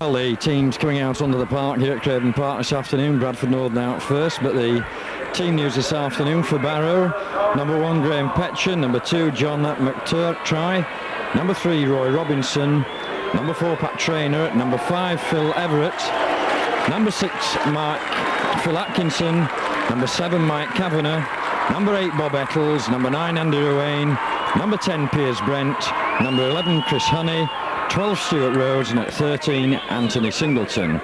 Well, the teams coming out onto the park here at Craven Park this afternoon. Bradford Northern out first, but the team news this afternoon for Barrow: number 1 Graham Petchen, number 2 John McTurk, number 3 Roy Robinson, number 4 Pat Traynor, number 5 Phil Everett, number 6 Phil Atkinson, number 7 Mike Kavanagh, number 8 Bob Eccles, number 9 Andy Ruane, number 10 Piers Brent, number 11 Chris Honey, 12 Stuart Rhodes, and at 13 Anthony Singleton.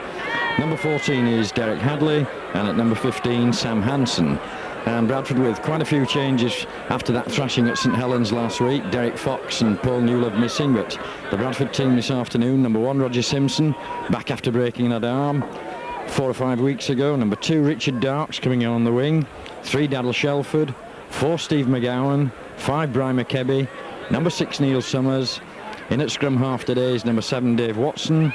Number 14 is Derek Hadley, and at number 15 Sam Hansen. And Bradford with quite a few changes after that thrashing at St Helens last week. Derek Fox and Paul Newlove missing, but the Bradford team this afternoon: number 1 Roger Simpson, back after breaking that arm 4 or 5 weeks ago. Number 2 Richard Darks coming on the wing, 3 Daddle Shelford, 4 Steve McGowan, 5 Brian McKebby, number 6 Neil Summers. In at scrum half today is number 7 Dave Watson,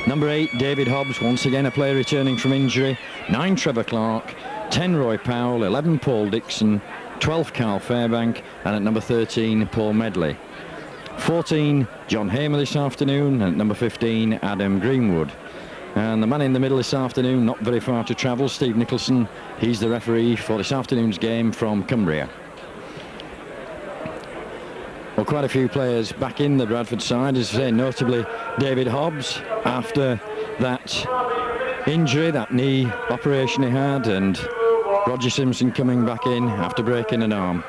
number 8 David Hobbs, once again a player returning from injury, 9 Trevor Clark, 10 Roy Powell, 11 Paul Dixon, 12 Carl Fairbank, and at number 13 Paul Medley. 14 John Hamer this afternoon, and at number 15 Adam Greenwood. And the man in the middle this afternoon, not very far to travel, Steve Nicholson. He's the referee for this afternoon's game from Cumbria. Well, quite a few players back in the Bradford side, as I say, notably David Hobbs after that injury, that knee operation he had, and Roger Simpson coming back in after breaking an arm.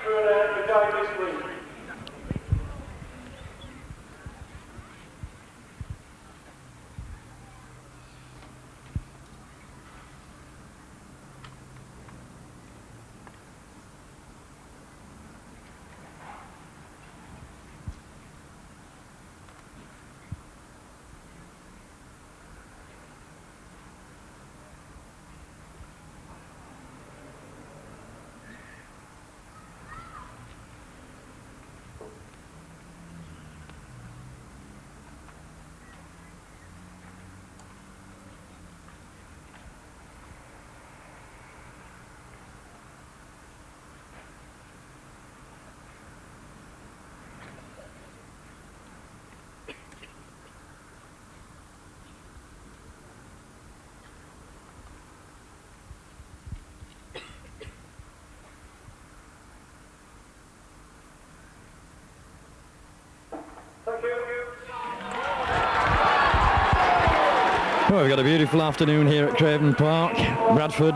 Well, we've got a beautiful afternoon here at Craven Park. Bradford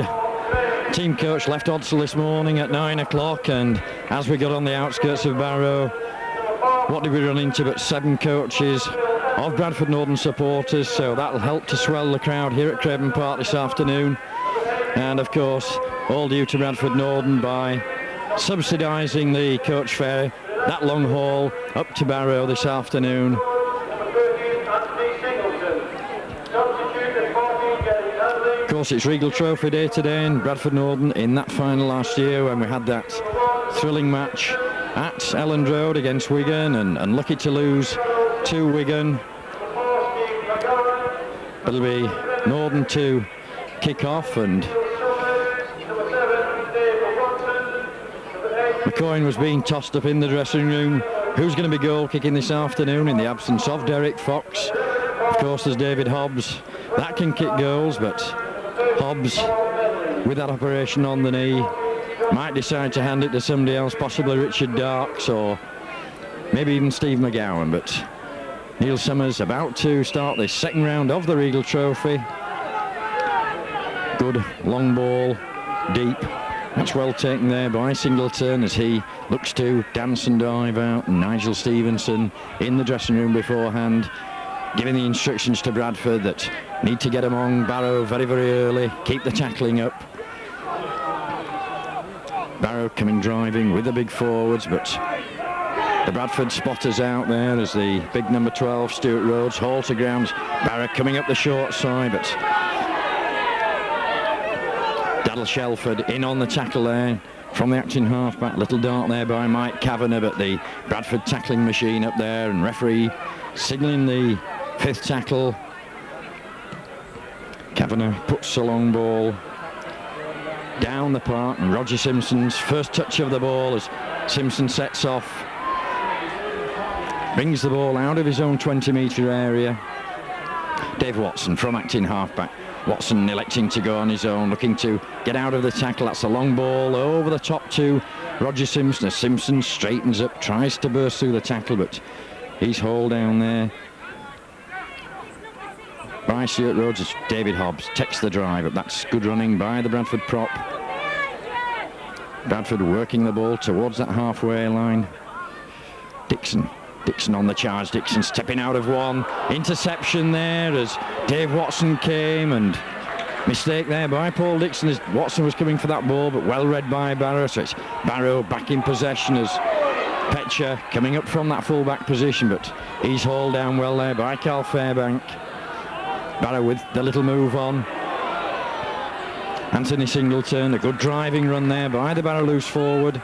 team coach left Odsal this morning at 9 o'clock, and as we got on the outskirts of Barrow, what did we run into but 7 coaches of Bradford Northern supporters, so that'll help to swell the crowd here at Craven Park this afternoon. And of course, all due to Bradford Northern by subsidising the coach fare, that long haul up to Barrow this afternoon. Of course, it's Regal Trophy Day today, and Bradford Northern in that final last year when we had that thrilling match at Elland Road against Wigan, and unlucky to lose to Wigan. It'll be Northern to kick off, and the coin was being tossed up in the dressing room. Who's going to be goal kicking this afternoon in the absence of Derek Fox? Of course, there's David Hobbs. That can kick goals, but Hobbs, with that operation on the knee, might decide to hand it to somebody else, possibly Richard Darks or maybe even Steve McGowan. But Neil Summers about to start this second round of the Regal Trophy. Good long ball, deep. That's well taken there by Singleton as he looks to dance and dive out. And Nigel Stevenson in the dressing room beforehand, giving the instructions to Bradford that need to get among Barrow very, very early, keep the tackling up. Barrow coming driving with the big forwards, but the Bradford spotters out there as the big number 12, Stuart Rhodes, haul to ground. Barrow coming up the short side, but Daddle Shelford in on the tackle there from the acting halfback. Little dart there by Mike Kavanagh, but the Bradford tackling machine up there, and referee signalling the 5th tackle. Kavanagh puts a long ball down the park, and Roger Simpson's first touch of the ball as Simpson sets off, brings the ball out of his own 20-metre area. Dave Watson from acting halfback. Watson electing to go on his own, looking to get out of the tackle. That's a long ball over the top to Roger Simpson. As Simpson straightens up, tries to burst through the tackle, but he's hauled down there by Stuart Rhodes as David Hobbs takes the drive up. That's good running by the Bradford prop. Bradford working the ball towards that halfway line. Dixon on the charge. Dixon stepping out of one. Interception there as Dave Watson came, and mistake there by Paul Dixon as Watson was coming for that ball, but well read by Barrow. So it's Barrow back in possession as Petcher coming up from that full-back position, but he's hauled down well there by Carl Fairbank. Barrow with the little move on. Anthony Singleton, a good driving run there by the Barrow loose forward.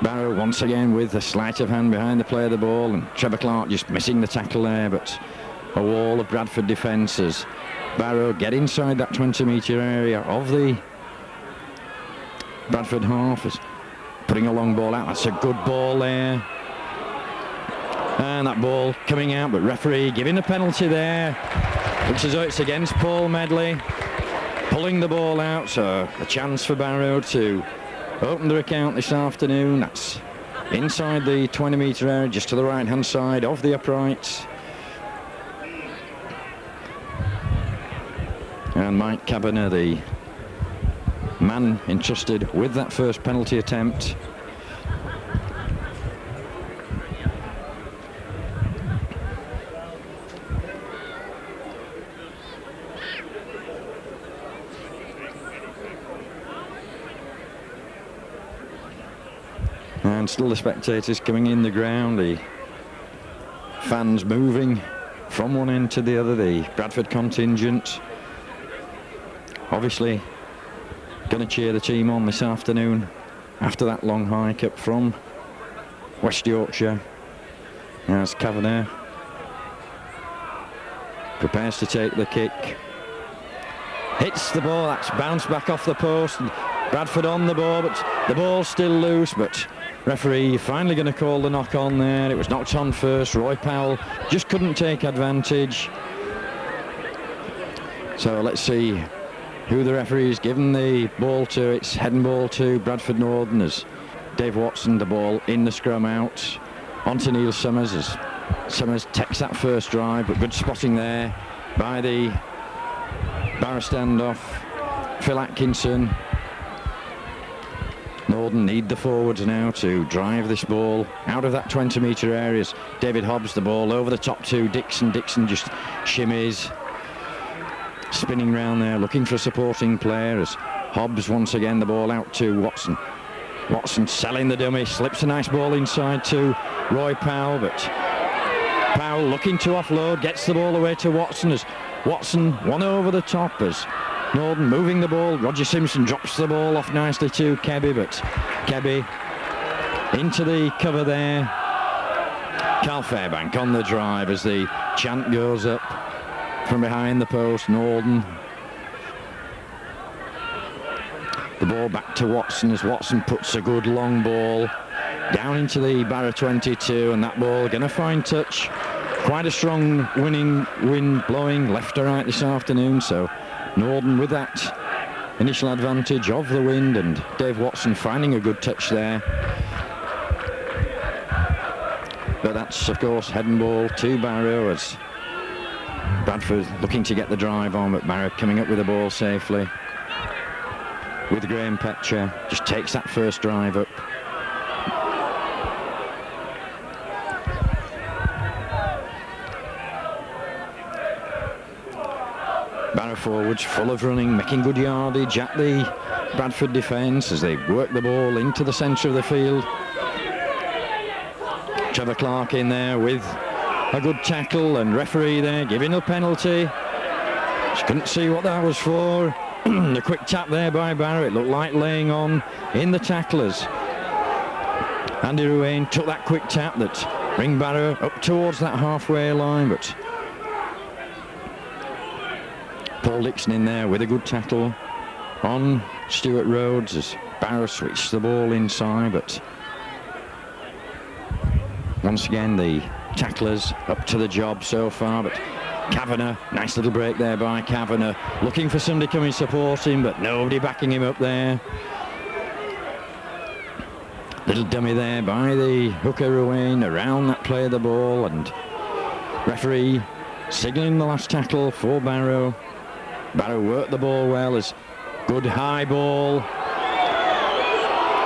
Barrow once again with a sleight of hand behind the play of the ball, and Trevor Clark just missing the tackle there, but a wall of Bradford defences. Barrow get inside that 20-metre area of the Bradford half, is putting a long ball out. That's a good ball there. And that ball coming out, but referee giving a penalty there. Looks as though it's against Paul Medley. Pulling the ball out, so a chance for Barrow to open their account this afternoon. That's inside the 20-metre area, just to the right-hand side of the uprights. And Mike Kavanagh, the man entrusted with that first penalty attempt. And still the spectators coming in the ground, the fans moving from one end to the other, the Bradford contingent obviously going to cheer the team on this afternoon after that long hike up from West Yorkshire, as Kavanagh prepares to take the kick. Hits the ball, that's bounced back off the post, and Bradford on the ball, but the ball's still loose, but referee finally going to call the knock on there. It was knocked on first. Roy Powell just couldn't take advantage. So let's see who the referee's given the ball to. It's head and ball to Bradford Northern as Dave Watson, the ball in the scrum out onto Neil Summers as Summers takes that first drive, but good spotting there by the Barrow standoff. Phil Atkinson. Northern need the forwards now to drive this ball out of that 20-metre areas. David Hobbs, the ball over the top to Dixon. Dixon just shimmies, spinning round there, looking for a supporting player as Hobbs once again the ball out to Watson. Watson selling the dummy, slips a nice ball inside to Roy Powell, but Powell looking to offload, gets the ball away to Watson as Watson one over the top as Northern moving the ball. Roger Simpson drops the ball off nicely to Kebby, but Kebby into the cover there. Carl Fairbank on the drive as the chant goes up from behind the post. Northern. The ball back to Watson as Watson puts a good long ball down into the Barrow 22, and that ball going to find touch. Quite a strong winning wind blowing left to right this afternoon, so Northern with that initial advantage of the wind, and Dave Watson finding a good touch there. But that's, of course, head and ball to Barrow as Bradford looking to get the drive on, but Barrow coming up with the ball safely. With Graham Petcher, just takes that first drive up. Barrow forwards full of running, making good yardage at the Bradford defence as they work the ball into the centre of the field. Trevor Clark in there with a good tackle, and referee there giving a penalty. Just couldn't see what that was for. A quick tap there by Barrow. It looked like laying on in the tacklers. Andy Ruane took that quick tap that bring Barrow up towards that halfway line, but Paul Dixon in there with a good tackle on Stuart Rhodes as Barrow switched the ball inside, but once again the tacklers up to the job so far, but Kavanagh, nice little break there by Kavanagh, looking for somebody coming support him, but nobody backing him up there. Little dummy there by the hooker Ruane around that play of the ball, and referee signalling the last tackle for Barrow. Barrow worked the ball well, as good high ball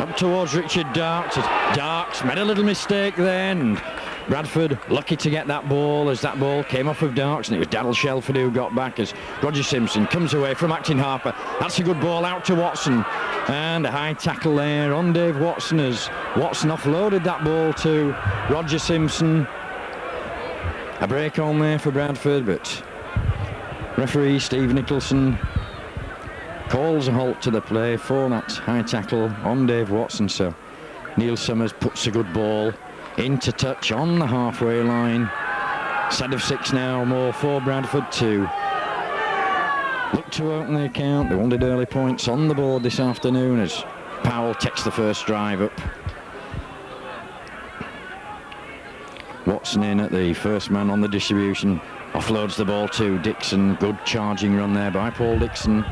up towards Richard Darks. Darks made a little mistake then, and Bradford lucky to get that ball, as that ball came off of Darks, and it was Daryl Shelford who got back, as Roger Simpson comes away from Acton Harper. That's a good ball out to Watson, and a high tackle there on Dave Watson, as Watson offloaded that ball to Roger Simpson. A break on there for Bradford, but referee Steve Nicholson calls a halt to the play for that high tackle on Dave Watson. So Neil Summers puts a good ball into touch on the halfway line. Set of 6 now more for Bradford to look to open the account. They wanted early points on the board this afternoon, as Powell takes the first drive up. Watson in at the first man on the distribution, offloads the ball to Dixon. Good charging run there by Paul Dixon.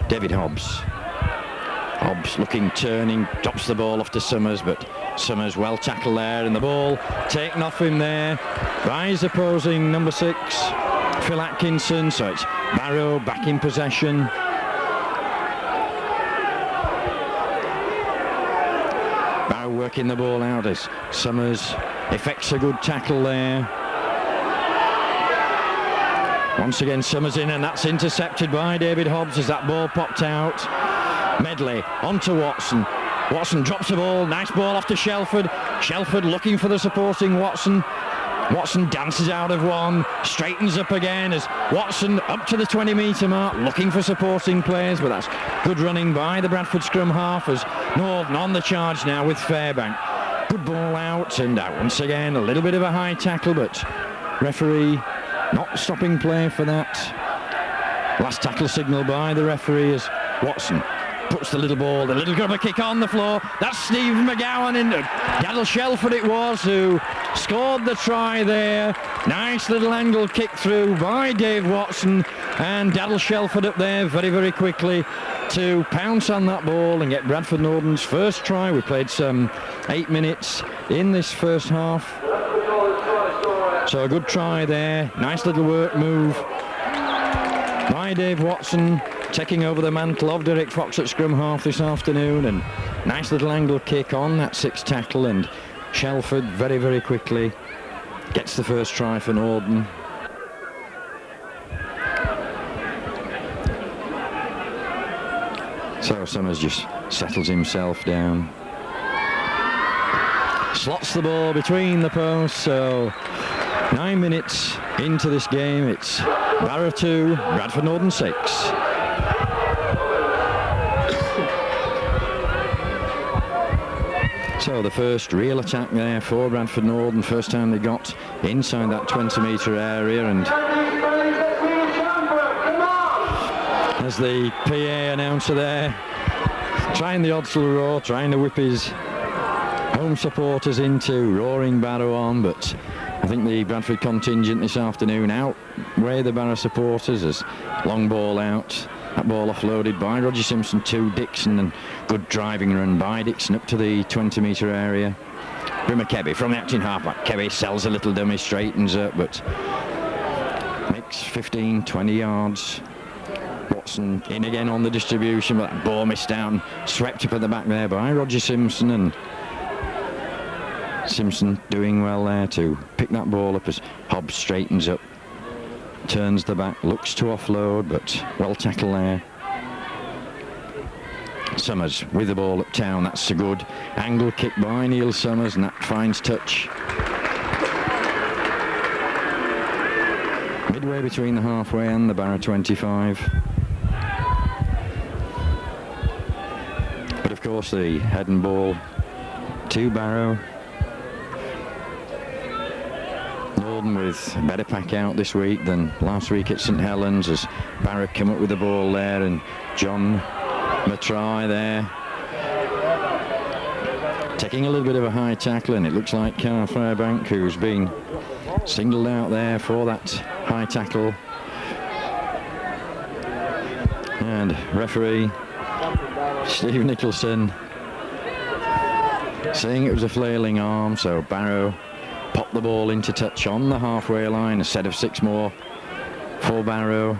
David Hobbs looking, turning, drops the ball off to Summers, but Summers well tackled there, and the ball taken off him there by his opposing number 6, Phil Atkinson. So it's Barrow back in possession. Barrow working the ball out as Summers effects a good tackle there. Once again Summers in, and that's intercepted by David Hobbs as that ball popped out. Medley onto Watson. Watson drops the ball. Nice ball off to Shelford. Shelford looking for the supporting Watson. Watson dances out of one, straightens up again as Watson up to the 20-metre mark, looking for supporting players, but that's good running by the Bradford scrum half, as Northern on the charge now with Fairbank. Good ball out, and out once again, a little bit of a high tackle, but referee not stopping play for that. Last tackle signal by the referee as Watson puts the little ball, the little grubber kick on the floor. That's Steve McGowan, in Daryl Shelford it was who scored the try there. Nice little angle kick through by Dave Watson, and Daryl Shelford up there very, very quickly to pounce on that ball and get Bradford Northern's first try. We played some 8 minutes in this first half. So a good try there. Nice little work move by Dave Watson, taking over the mantle of Derek Fox at scrum half this afternoon, and nice little angle kick on that 6th tackle, and Shelford very, very quickly gets the first try for Northern. So Summers just settles himself down, slots the ball between the posts. So 9 minutes into this game, it's Barrow 2, Bradford Northern 6. So the first real attack there for Bradford Northern, first time they got inside that 20-metre area, and as the PA announcer there, trying the Odsal roar, trying to whip his home supporters into roaring Barrow on, but I think the Bradford contingent this afternoon outweigh the Barrow supporters, as long ball out. That ball offloaded by Roger Simpson to Dixon, and good driving run by Dixon up to the 20-metre area. Brimmer Kebby from the acting halfback. Kebby sells a little dummy, straightens up, but makes 15, 20 yards. Watson in again on the distribution, but that ball missed down, swept up at the back there by Roger Simpson, and Simpson doing well there to pick that ball up as Hobbs straightens up, turns the back, looks to offload, but well tackled there. Summers with the ball uptown. That's a good angle kick by Neil Summers, and that finds touch midway between the halfway and the Barrow 25. But of course the head and ball to Barrow. Northern with a better pack out this week than last week at St Helens, as Barrow come up with the ball there, and John Matry there taking a little bit of a high tackle, and it looks like Carl Fairbank, who's been singled out there for that high tackle. And referee Steve Nicholson saying it was a flailing arm, so Barrow popped the ball into touch on the halfway line. A set of 6 more for Barrow.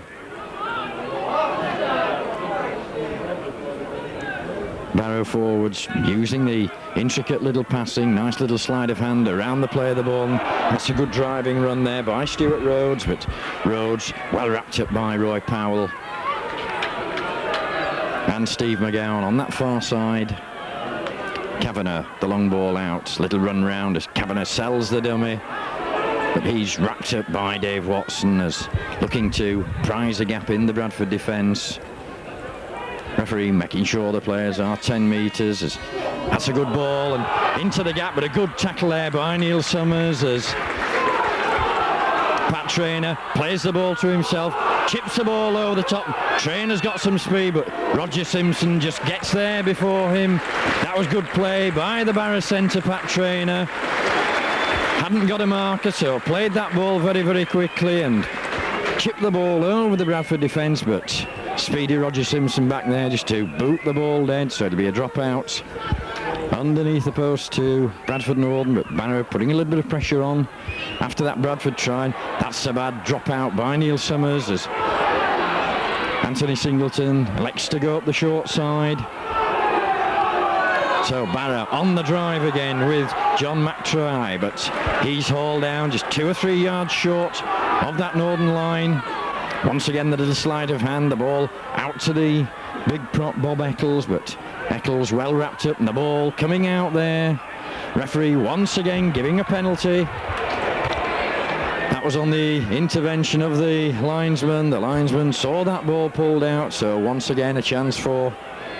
Barrow forwards using the intricate little passing, nice little sleight of hand around the play of the ball. That's a good driving run there by Stuart Rhodes, but Rhodes well wrapped up by Roy Powell and Steve McGowan on that far side. Kavanagh, the long ball out, little run round as Kavanagh sells the dummy, but he's wrapped up by Dave Watson as looking to prize a gap in the Bradford defence. Referee making sure the players are 10 metres. That's a good ball and into the gap, but a good tackle there by Neil Summers as Pat Traynor plays the ball to himself, chips the ball over the top. Trainor's got some speed, but Roger Simpson just gets there before him. That was good play by the Barrow centre, Pat Traynor. Hadn't got a marker, so played that ball very, very quickly and chipped the ball over the Bradford defence, but speedy Roger Simpson back there just to boot the ball dead, so it'll be a drop out underneath the post to Bradford Northern, but Barrow putting a little bit of pressure on after that Bradford try. That's a bad drop out by Neil Summers as Anthony Singleton elects to go up the short side. So Barrow on the drive again with John McTry, but he's hauled down just 2 or 3 yards short of that Northern line. Once again, the little sleight of hand, the ball out to the big prop Bob Eccles, but Eccles well wrapped up and the ball coming out there. Referee once again giving a penalty. That was on the intervention of the linesman. The linesman saw that ball pulled out, so once again a chance for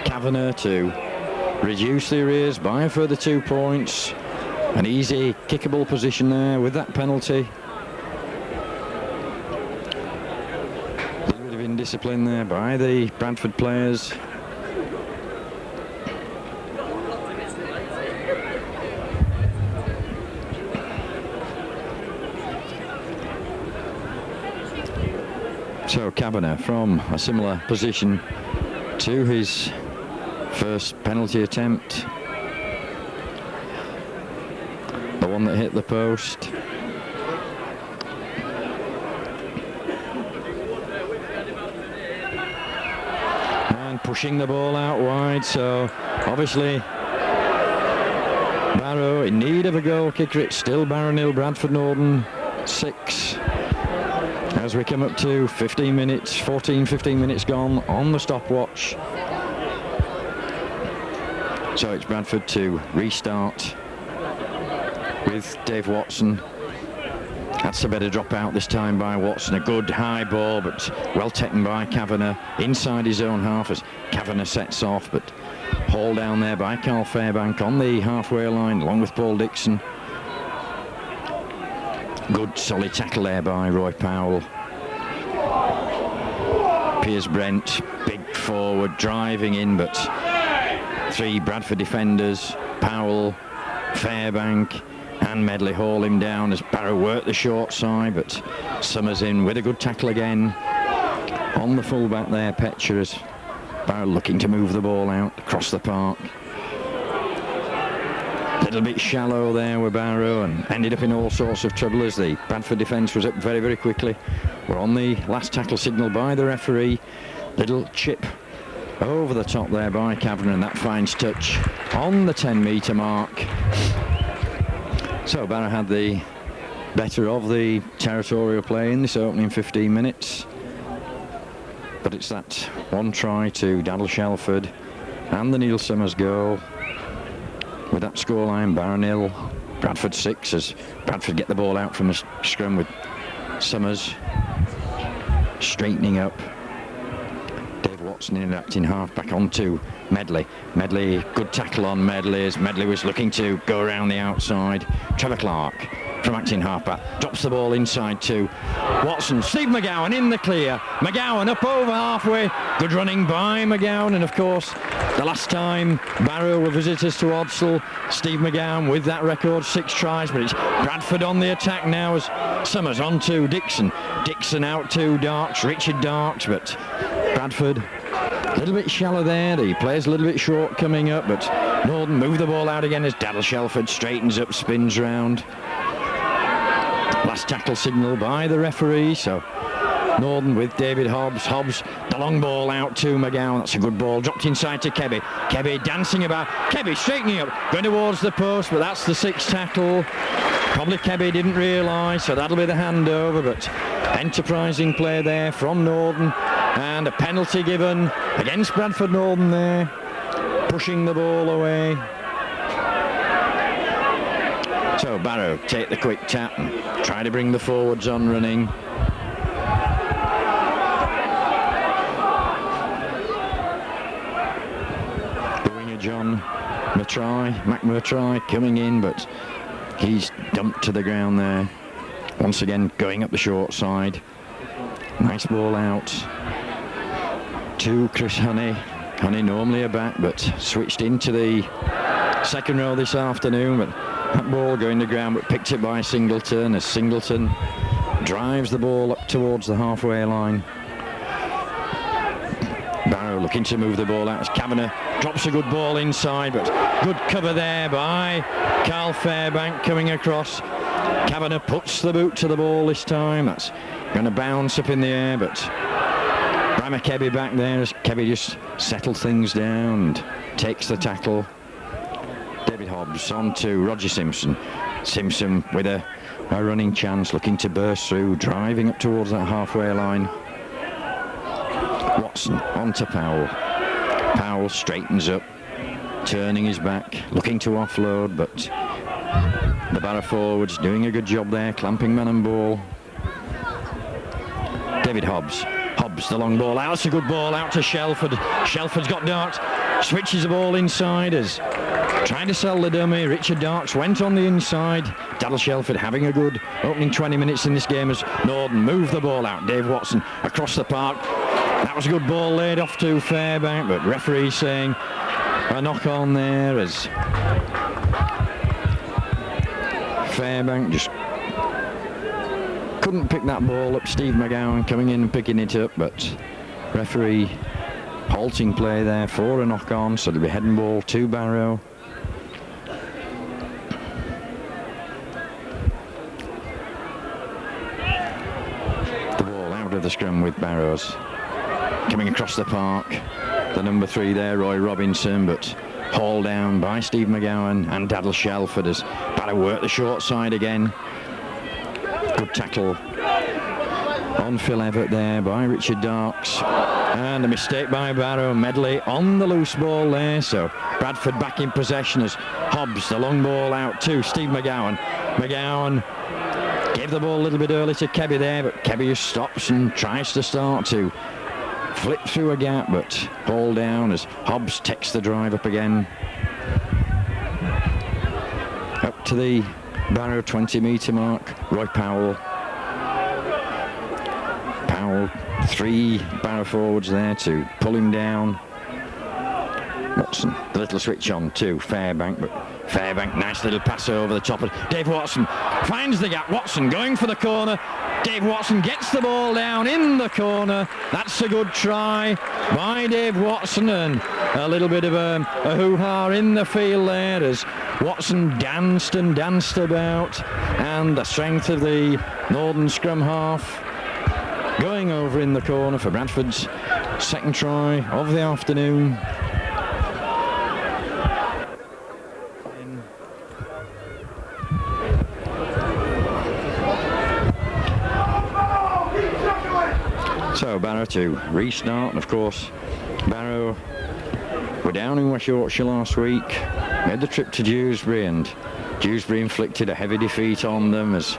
Kavanagh to reduce the arrears by a further 2 points. An easy kickable position there with that penalty. Indiscipline there by the Bradford players. So Kavanagh from a similar position to his first penalty attempt, the one that hit the post. Pushing the ball out wide, so obviously Barrow in need of a goal kicker. It's still Barrow 0, Bradford Northern 6 as we come up to 15 minutes gone on the stopwatch. So it's Bradford to restart with Dave Watson. That's a better drop out this time by Watson. A good high ball, but well taken by Kavanagh inside his own half as Kavanagh sets off, but hauled down there by Carl Fairbank on the halfway line along with Paul Dixon. Good solid tackle there by Roy Powell. Piers Brent, big forward, driving in, but 3 Bradford defenders, Powell, Fairbank and Medley haul him down as Barrow worked the short side, but Summers in with a good tackle again on the fullback there, Petcher, as Barrow looking to move the ball out across the park. A little bit shallow there with Barrow and ended up in all sorts of trouble as the Bradford defence was up very, very quickly. We're on the last tackle signal by the referee. Little chip over the top there by Kavanagh, and that finds touch on the 10-metre mark. So Barrow had the better of the territorial play in this opening 15 minutes. But it's that one try to Daddle Shelford and the Neil Summers goal. With that scoreline, Barrow 0, Bradford 6, as Bradford get the ball out from the scrum with Summers straightening up. Dave Watson in acting half back onto Medley. Medley, good tackle on Medley as Medley was looking to go around the outside. Trevor Clark from acting halfback. Drops the ball inside to Watson. Steve McGowan in the clear. McGowan up over halfway. Good running by McGowan. And of course, the last time Barrow were visitors to Odsal, Steve McGowan with that record, 6 tries. But it's Bradford on the attack now as Summers on to Dixon. Dixon out to Darks, Richard Darks. But Bradford a little bit shallow there. The player's a little bit short coming up. But Northern move the ball out again as Daryl Shelford straightens up, spins round. Last tackle signal by the referee, so Northern with David Hobbs. Hobbs, the long ball out to McGowan. That's a good ball. Dropped inside to Kebby. Kebby dancing about. Kebby straightening up, going towards the post, but that's the 6th tackle. Probably Kebby didn't realise, so that'll be the handover, but enterprising play there from Northern. And a penalty given against Bradford Northern there, pushing the ball away. So Barrow take the quick tap and try to bring the forwards on running. The winger John McMurtry coming in, but he's dumped to the ground there. Once again going up the short side. Nice ball out to Chris Honey. Honey normally a back, but switched into the second row this afternoon. But that ball going to ground, but picked up by Singleton as Singleton drives the ball up towards the halfway line. Barrow looking to move the ball out as Kavanagh drops a good ball inside, but good cover there by Carl Fairbank coming across. Kavanagh puts the boot to the ball this time. That's going to bounce up in the air, but Brammer Kebby back there as Kebby just settled things down and takes the tackle. David Hobbs on to Roger Simpson. Simpson with a running chance, looking to burst through, driving up towards that halfway line. Watson on to Powell. Powell straightens up, turning his back, looking to offload, but the Barrow forwards doing a good job there, clamping man and ball. David Hobbs. Hobbs, the long ball out. It's a good ball out to Shelford. Shelford's got Darks. Switches the ball inside as trying to sell the dummy. Richard Darks went on the inside. Daryl Shelford having a good opening 20 minutes in this game as Northern moved the ball out. Dave Watson across the park. That was a good ball laid off to Fairbank, but referee saying a knock on there as Fairbank just couldn't pick that ball up. Steve McGowan coming in and picking it up, but referee halting play there for a knock on, so it'll be head and ball to Barrow. The ball out of the scrum with Barrows. Coming across the park, the number 3 there, Roy Robinson, but hauled down by Steve McGowan and Daryl Shelford as Barrow work the short side again. Good tackle on Phil Everett there by Richard Darks, and a mistake by Barrow. Medley on the loose ball there, so Bradford back in possession as Hobbs, the long ball out to Steve McGowan. McGowan gave the ball a little bit early to Kebby there, but Kebby just stops and tries to start to flip through a gap, but hauled down as Hobbs takes the drive up again. Up to the Barrow 20-metre mark. Roy Powell. Powell, 3 Barrow forwards there to pull him down. Watson, the little switch on to Fairbank, but Fairbank, nice little pass over the top of Dave Watson. Finds the gap. Watson going for the corner. Dave Watson gets the ball down in the corner. That's a good try by Dave Watson, and a little bit of a hoo-ha in the field there as Watson danced and danced about, and the strength of the Northern scrum half going over in the corner for Bradford's second try of the afternoon. So Barrow to restart, and of course Barrow were down in West Yorkshire last week, made the trip to Dewsbury, and Dewsbury inflicted a heavy defeat on them as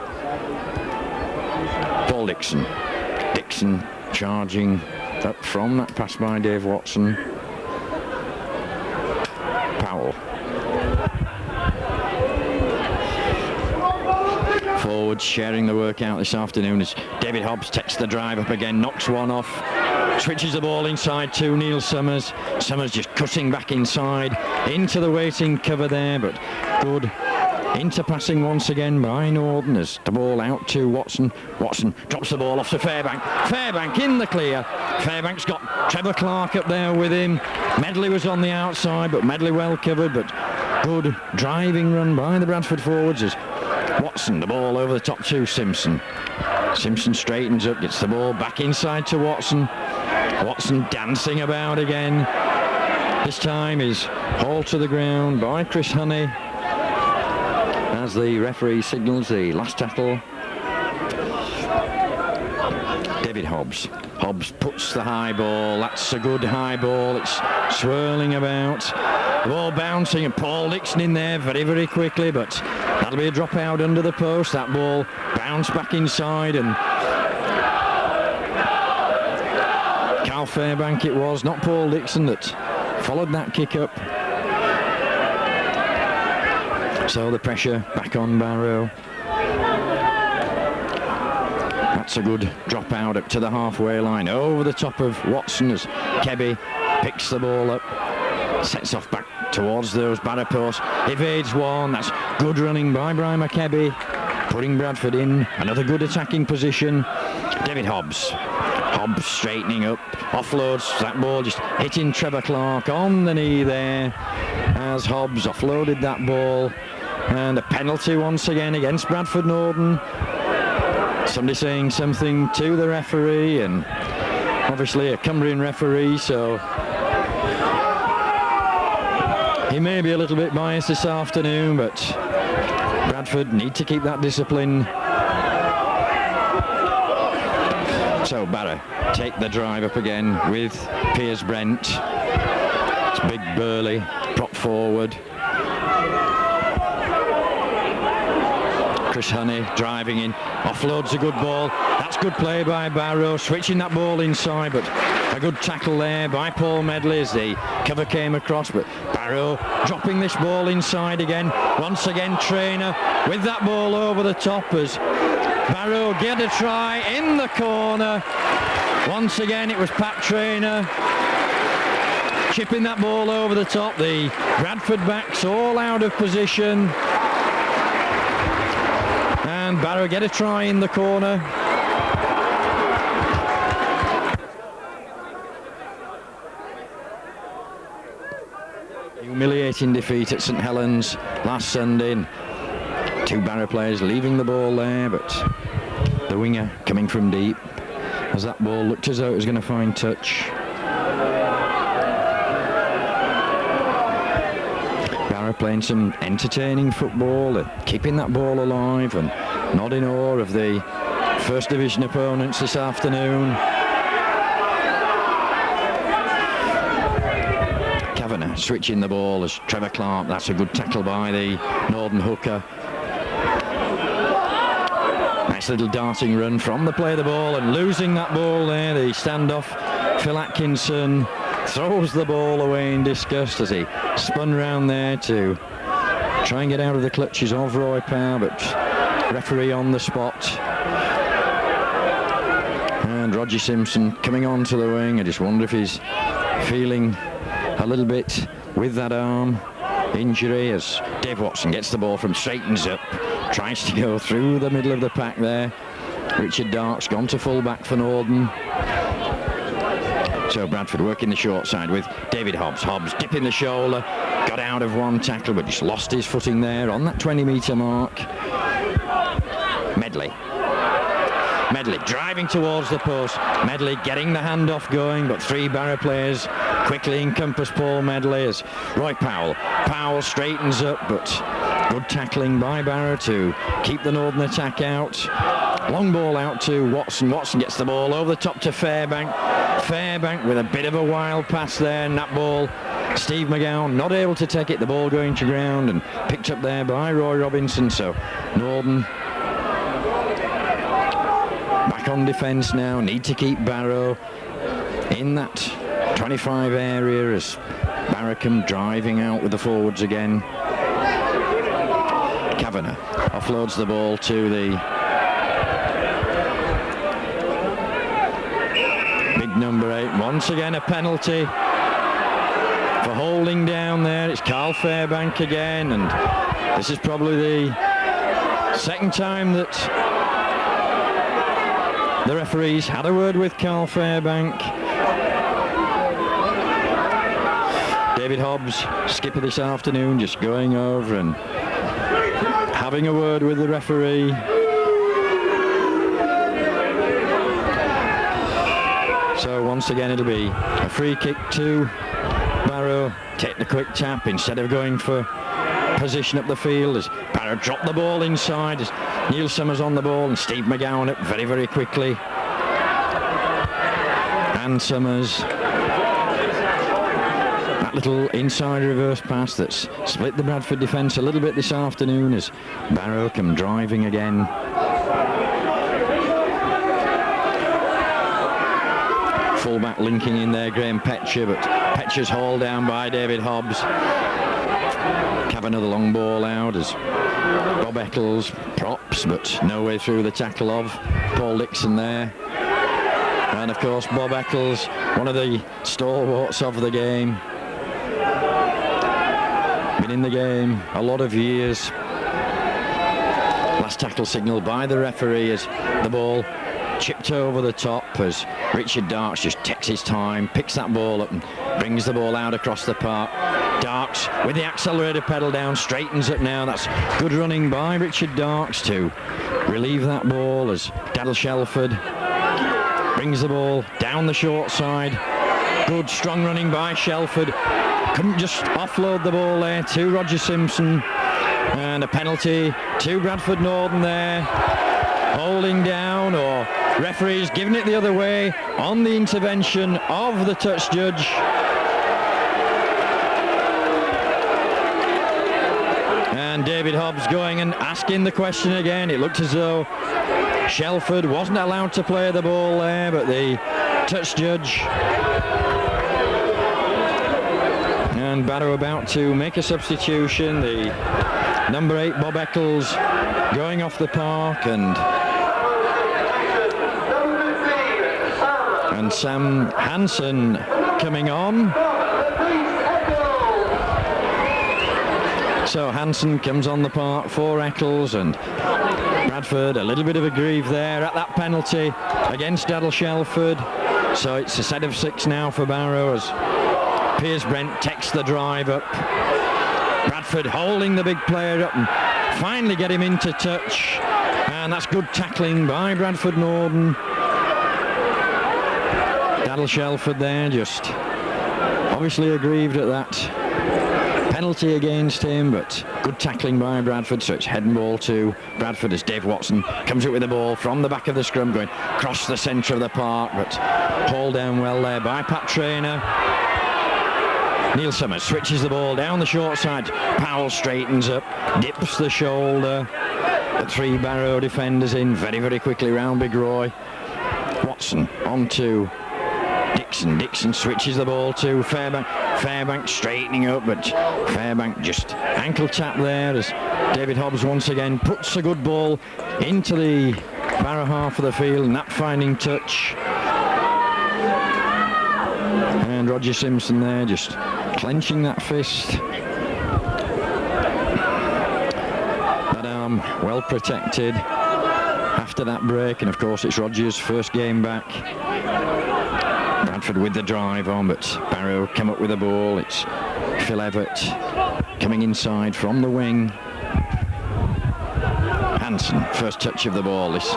Paul Dixon charging up from that pass by Dave Watson. Powell forwards sharing the work out this afternoon as David Hobbs takes the drive up again, knocks one off, switches the ball inside to Neil Summers. Summers just cutting back inside into the waiting cover there, but good into passing once again by Norden as the ball out to Watson. Watson drops the ball off to Fairbank. Fairbank in the clear. Fairbank's got Trevor Clark up there with him. Medley was on the outside, but Medley well covered, but good driving run by the Bradford forwards as Watson, the ball over the top to Simpson. Simpson straightens up, gets the ball back inside to Watson. Watson dancing about again. This time is hauled to the ground by Chris Honey as the referee signals the last tackle. David Hobbs. Hobbs puts the high ball. That's a good high ball. It's swirling about. The ball bouncing and Paul Dixon in there very, very quickly, but that'll be a drop out under the post. That ball bounced back inside and Carl Fairbank it was, not Paul Dixon, that followed that kick up. So the pressure back on Barrow. That's a good drop out up to the halfway line over the top of Watson as Kebby picks the ball up, sets off back towards those Barrow posts, evades one. That's good running by Brian McKebby, putting Bradford in another good attacking position. David Hobbs. Hobbs straightening up, offloads that ball, just hitting Trevor Clark on the knee there as Hobbs offloaded that ball. And a penalty once again against Bradford Norden. Somebody saying something to the referee, and obviously a Cumbrian referee, so he may be a little bit biased this afternoon, but Bradford need to keep that discipline. So Barrow take the drive up again with Piers Brent. It's big burly, prop forward. Chris Honey driving in, offloads a good ball. That's good play by Barrow, switching that ball inside, but a good tackle there by Paul Medley as the cover came across, but Barrow dropping this ball inside again. Once again Traynor with that ball over the top as Barrow get a try in the corner. Once again it was Pat Traynor chipping that ball over the top. The Bradford backs all out of position. And Barrow get a try in the corner. Humiliating defeat at St Helens last Sunday. Two Barrow players leaving the ball there, but the winger coming from deep as that ball looked as though it was going to find touch. Barrow playing some entertaining football, keeping that ball alive and not in awe of the First Division opponents this afternoon. Kavanagh switching the ball as Trevor Clark. That's a good tackle by the Norden hooker. Nice little darting run from the play of the ball and losing that ball there. The standoff, Phil Atkinson throws the ball away in disgust as he spun round there to try and get out of the clutches of Roy Power, but referee on the spot. And Roger Simpson coming onto the wing. I just wonder if he's feeling a little bit with that arm injury as Dave Watson gets the ball from, straightens up, tries to go through the middle of the pack there. Richard Dark's gone to full back for Norden. So Bradford working the short side with David Hobbs. Hobbs dipping the shoulder, got out of one tackle but just lost his footing there on that 20-metre mark. Medley driving towards the post. Medley getting the handoff going, but three Barrow players quickly encompass Paul Medley as Roy Powell straightens up, but good tackling by Barrow to keep the Northern attack out. Long ball out to Watson. Watson gets the ball over the top to Fairbank. Fairbank with a bit of a wild pass there, and that ball, Steve McGowan not able to take it, the ball going to ground and picked up there by Roy Robinson. So Norden back on defence now, need to keep Barrow in that 25 area as Barrow come driving out with the forwards again. Kavanagh offloads the ball to the big number 8. Once again a penalty for holding down there. It's Carl Fairbank again, and this is probably the second time that the referees had a word with Carl Fairbank. David Hobbs, skipper this afternoon, just going over and having a word with the referee. So once again it'll be a free kick to Barrow. Take the quick tap instead of going for position up the field, as Barrow dropped the ball inside, as Neil Summers on the ball and Steve McGowan up very, very quickly. And Summers, that little inside reverse pass that's split the Bradford defence a little bit this afternoon, as Barrow come driving again. Fullback linking in there, Graham Petcher, but Petcher's hauled down by David Hobbs. Kavanagh the long ball out as Bob Eccles props, but no way through the tackle of Paul Dixon there. And of course Bob Eccles, one of the stalwarts of the game. Been in the game a lot of years. Last tackle signalled by the referee as the ball chipped over the top, as Richard Darks just takes his time, picks that ball up and brings the ball out across the park. Darks with the accelerator pedal down, straightens up now. That's good running by Richard Darks to relieve that ball, as Daryl Shelford brings the ball down the short side. Good strong running by Shelford. Couldn't just offload the ball there to Roger Simpson. And a penalty to Bradford Northern there. Holding down, or referees giving it the other way on the intervention of the touch judge. And David Hobbs going and asking the question again. It looked as though Shelford wasn't allowed to play the ball there, but the touch judge. And Barrow about to make a substitution. The number 8 Bob Eccles going off the park, and Sam Hansen coming on. So Hansen comes on the park for Eccles, and Bradford a little bit of a grieve there at that penalty against Daryl Shelford. So it's a set of 6 now for Barrow, as Piers Brent takes the drive up. Bradford holding the big player up and finally get him into touch, and that's good tackling by Bradford Northern. Daryl Shelford there just obviously aggrieved at that penalty against him, but good tackling by Bradford. So it's head and ball to Bradford as Dave Watson comes out with the ball from the back of the scrum, going across the centre of the park, but hauled down well there by Pat Traynor. Neil Summers switches the ball down the short side. Powell straightens up, dips the shoulder. The 3 Barrow defenders in very, very quickly round Big Roy. Watson on to Dixon. Dixon switches the ball to Fairbank. Fairbank straightening up, but Fairbank just ankle tap there, as David Hobbs once again puts a good ball into the Barrow half of the field, and that finding touch. And Roger Simpson there just clenching that fist. That arm well protected after that break, and of course it's Roger's first game back. Bradford with the drive on, but Barrow come up with the ball. It's Phil Everett coming inside from the wing. Hansen, first touch of the ball. This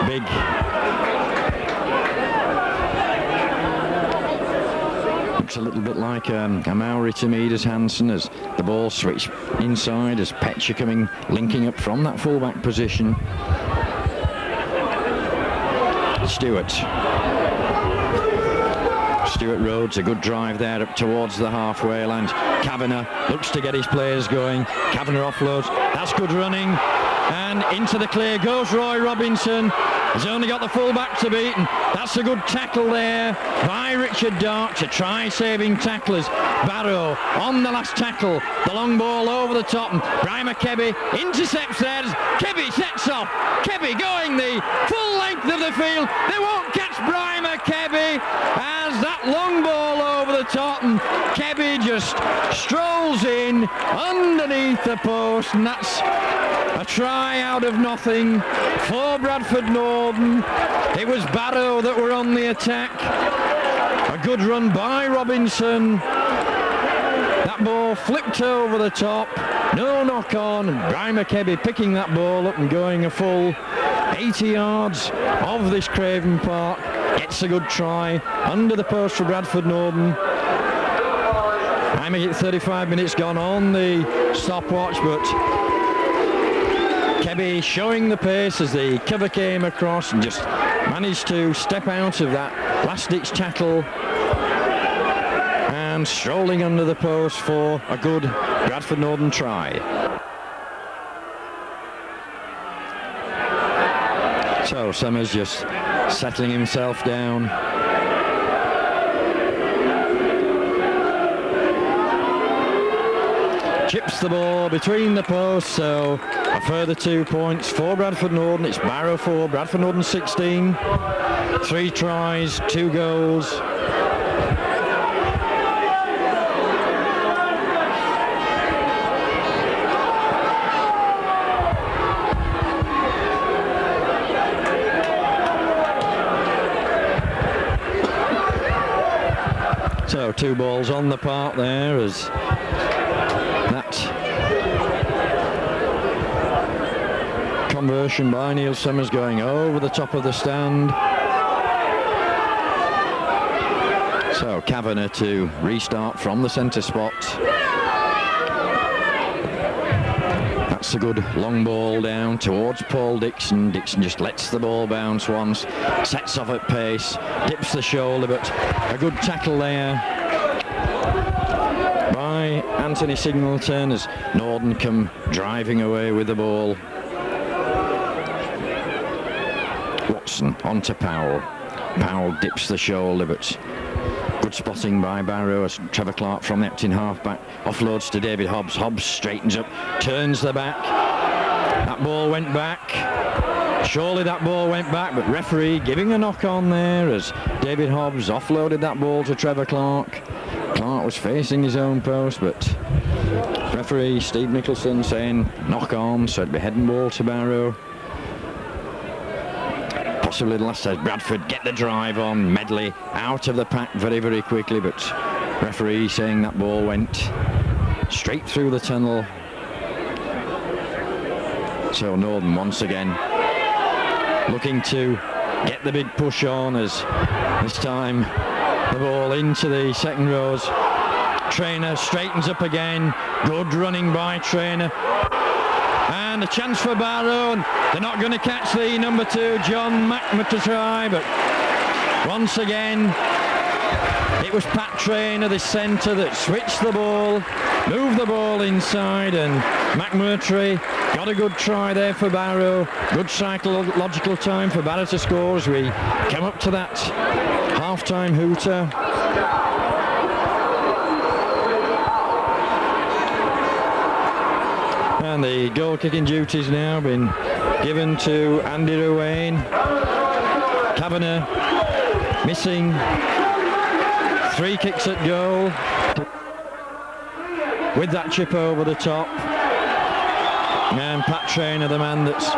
big looks a little bit like a Maori to me, does Hansen, as the ball switched inside, as Petcher coming, linking up from that fullback position. Stuart Rhodes, a good drive there up towards the halfway line. Kavanagh looks to get his players going. Kavanagh offloads. That's good running. And into the clear goes Roy Robinson. He's only got the full-back to beat, and that's a good tackle there by Richard Dark to try saving tacklers. Barrow on the last tackle, the long ball over the top, and Brian Kebby intercepts there. Kebby sets off. Kebby going the full length of the field. They won't catch Brian Kebby as that long ball over the top, and Kebby just strolls in underneath the post, and that's a try out of nothing for Bradford Northern. It was Barrow that were on the attack. A good run by Robinson. That ball flipped over the top. No knock on. Brian Kebby picking that ball up and going a full 80 yards of this Craven Park. Gets a good try under the post for Bradford Northern. I make it 35 minutes gone on the stopwatch, but Kebby showing the pace as the cover came across and just managed to step out of that last-ditch tackle and strolling under the post for a good Bradford Northern try. So Summers just settling himself down. Chips the ball between the posts, so a further 2 points for Bradford Northern. It's Barrow 4, Bradford Northern 16. 3 tries, 2 goals. So 2 balls on the park there as that conversion by Neil Summers going over the top of the stand. So Kavanagh to restart from the centre spot. That's a good long ball down towards Paul Dixon. Dixon just lets the ball bounce once, sets off at pace, dips the shoulder, but a good tackle there by Anthony Singleton as Northern come driving away with the ball. Watson onto Powell. Powell dips the shoulder, but good spotting by Barrow as Trevor Clark from the acting half-back offloads to David Hobbs. Hobbs straightens up, turns the back. That ball went back. Surely that ball went back, but referee giving a knock on there as David Hobbs offloaded that ball to Trevor Clark. Clark was facing his own post, but referee Steve Nicholson saying knock on, so it'd be head and ball to Barrow. Possibly the last says Bradford get the drive on. Medley out of the pack very, very quickly, but referee saying that ball went straight through the tunnel. So Northern once again looking to get the big push on as this time the ball into the second rows. Trainer straightens up again. Good running by Trainer. And a chance for Barrow, and they're not going to catch the number 2, John McMurtry, but once again it was Pat Trainer, the centre, that switched the ball, moved the ball inside, and McMurtry got a good try there for Barrow. Good psychological time for Barrow to score as we come up to that half-time hooter. And the goal-kicking duties now been given to Andy Ruane. Kavanagh missing 3 kicks at goal with that chip over the top. And Pat Trainer, the man that's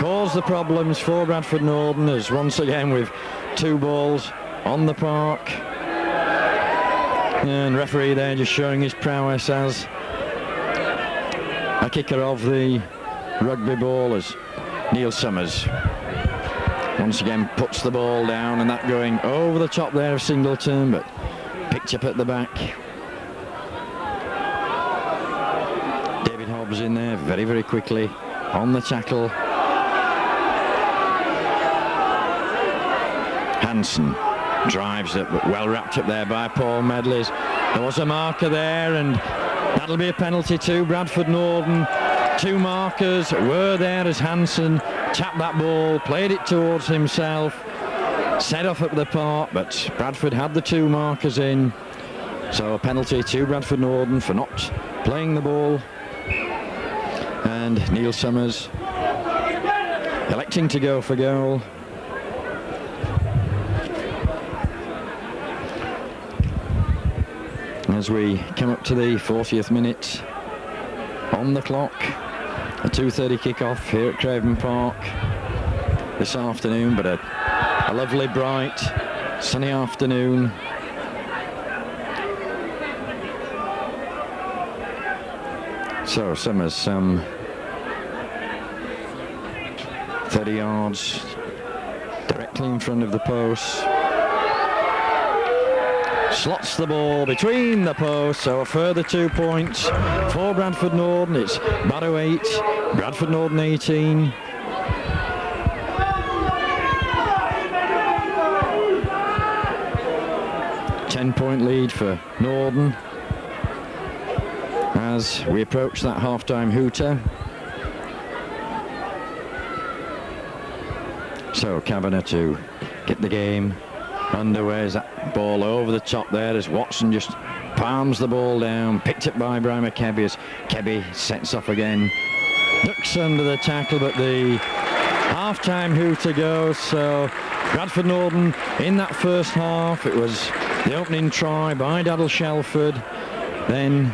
caused the problems for Bradford Northern, as once again with 2 balls on the park. And referee there just showing his prowess as a kicker of the rugby ball as Neil Summers once again puts the ball down, and that going over the top there of Singleton, but picked up at the back. David Hobbs in there very, very quickly on the tackle. Hansen drives it, but well wrapped up there by Paul Medley. There was a marker there, and that'll be a penalty to Bradford Northern. two markers were there as Hansen tapped that ball, played it towards himself, set off up the park, but Bradford had the two markers in. So a penalty to Bradford Northern for not playing the ball. And Neil Summers electing to go for goal. As we come up to the 40th minute on the clock, a 2:30 kick-off here at Craven Park this afternoon, but a lovely, bright, sunny afternoon. So Summers some 30 yards directly in front of the post. Slots the ball between the posts, so a further 2 points for Bradford Northern. It's Barrow 8, Bradford Northern 18. Ten-point lead for Northern as we approach that half-time hooter. So Kavanagh to get the game underway as that ball over the top there as Watson just palms the ball down, picked up by Brian McKebby as Kebby sets off again, ducks under the tackle, but the half-time hooter goes. So Bradford Northern in that first half, it was the opening try by Daddle Shelford, then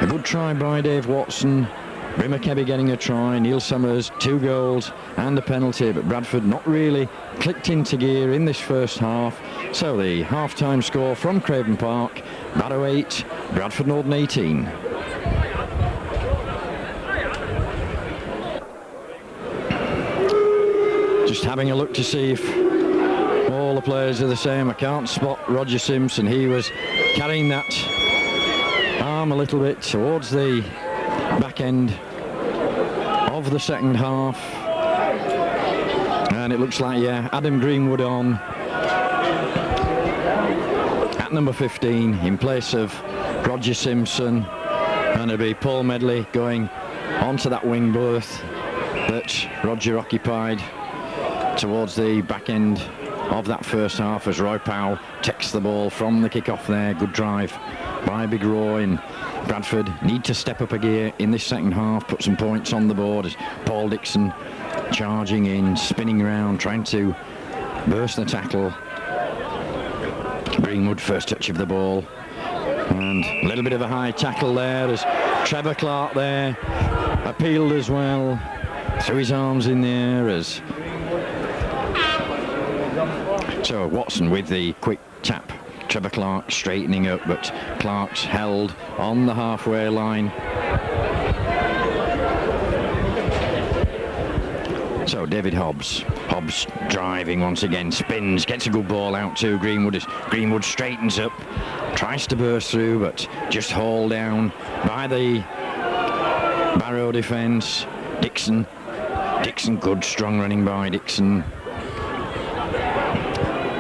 a good try by Dave Watson, Brimmer Kebby getting a try, Neil Summers 2 goals and a penalty, but Bradford not really clicked into gear in this first half. So the half-time score from Craven Park, Barrow 8, Bradford Northern 18. Just having a look to see if all the players are the same. I can't spot Roger Simpson. He was carrying that arm a little bit towards the back end of the second half, and it looks like, yeah, Adam Greenwood on at number 15 in place of Roger Simpson, and it'll be Paul Medley going onto that wing berth that Roger occupied towards the back end of that first half as Roy Powell takes the ball from the kick-off there. Good drive by Big Roy, and Bradford need to step up a gear in this second half, put some points on the board as Paul Dixon charging in, spinning around, trying to burst the tackle. Greenwood first touch of the ball, and a little bit of a high tackle there as Trevor Clark there appealed as well, threw his arms in the air as so Watson with the quick tap. Trevor Clark straightening up, but Clark's held on the halfway line. So David Hobbs driving once again, spins, gets a good ball out to Greenwood as Greenwood straightens up, tries to burst through, but just hauled down by the Barrow defence. Dixon, good strong running by Dixon.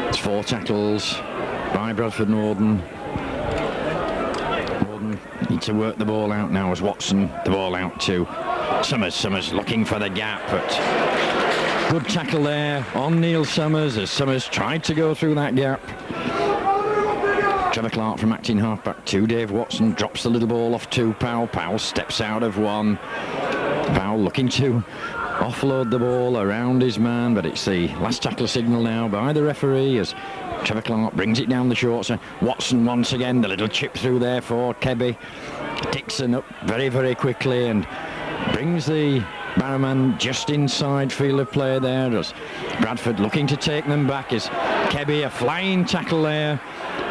It's 4 tackles by Bradford Northern. Northern need to work the ball out now as Watson, the ball out to Summers looking for the gap, but good tackle there on Neil Summers as Summers tried to go through that gap. Trevor Clark from acting halfback to Dave Watson, drops the little ball off to Powell. Powell steps out of one. Powell looking to offload the ball around his man, but it's the last tackle signal now by the referee as Trevor Clark brings it down the short side. Watson once again, the little chip through there for Kebby. Dixon up very, very quickly and brings the Barrowman just inside field of play there as Bradford looking to take them back as Kebby, a flying tackle there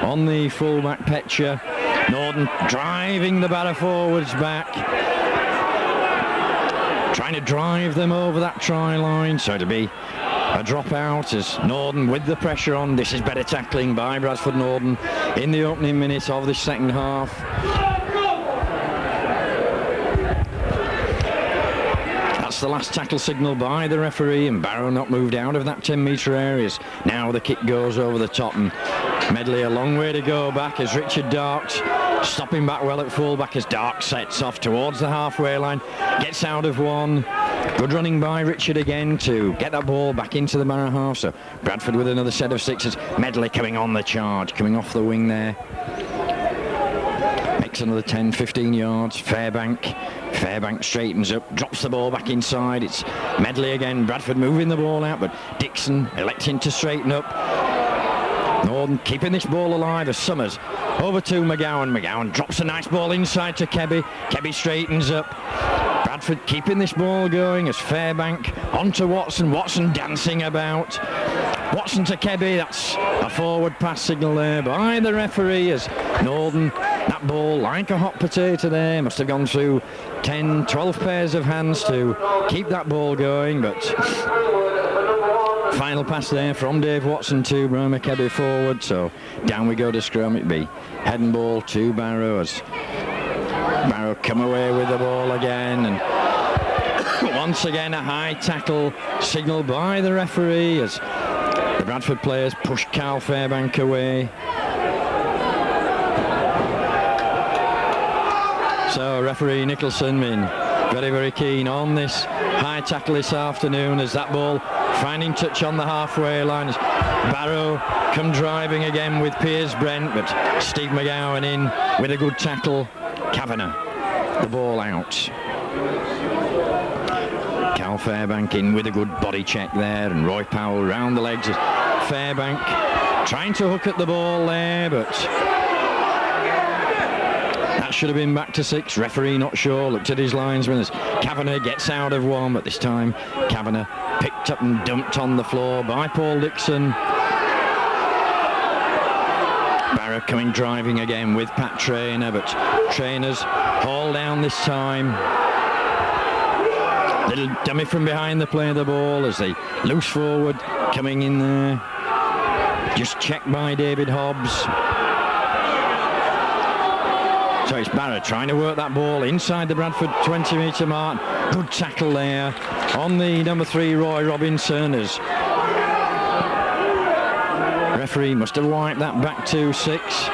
on the fullback Petcher. Northern driving the Barrow forwards back, trying to drive them over that try line, so it'll be a drop out as Northern with the pressure on. This is better tackling by Bradford Northern in the opening minutes of this second half. That's the last tackle signal by the referee, and Barrow not moved out of that 10-metre areas. Now the kick goes over the top, and Medley a long way to go back as Richard Darks stopping back well at full-back as Dark sets off towards the halfway line, gets out of one. Good running by Richard again to get that ball back into the Barrow half. So Bradford with another set of sixes. Medley coming on the charge, coming off the wing there. Makes another 10, 15 yards. Fairbank straightens up, drops the ball back inside. It's Medley again. Bradford moving the ball out, but Dixon electing to straighten up. Northern keeping this ball alive as Summers over to McGowan. McGowan drops a nice ball inside to Kebby. Kebby straightens up. Bradford keeping this ball going as Fairbank onto Watson. Watson dancing about. Watson to Kebby. That's a forward pass signal there by the referee as Northern. That ball like a hot potato there. Must have gone through 10, 12 pairs of hands to keep that ball going, but final pass there from Dave Watson to Brian McKebby forward. So down we go to scrum. It'd be head and ball to Barrow as Barrow come away with the ball again, and once again a high tackle signalled by the referee as the Bradford players push Carl Fairbank away. So referee Nicholson been very, very keen on this high tackle this afternoon as that ball finding touch on the halfway line. As Barrow come driving again with Piers Brent, but Steve McGowan in with a good tackle. Kavanagh, the ball out. Carl Fairbank in with a good body check there, and Roy Powell round the legs. Fairbank trying to hook at the ball there, but that should have been back to 6. Referee not sure, looked at his linesman as Kavanagh gets out of one, but this time Kavanagh picked up and dumped on the floor by Paul Dixon. Barrow coming driving again with Pat Traynor, but Traynor's haul down this time. Little dummy from behind the play of the ball as they loose forward coming in there. Just checked by David Hobbs. So it's Barrow trying to work that ball inside the Bradford 20-metre mark. Good tackle there on the number 3 Roy Robinson as referee must have wiped that back to 6.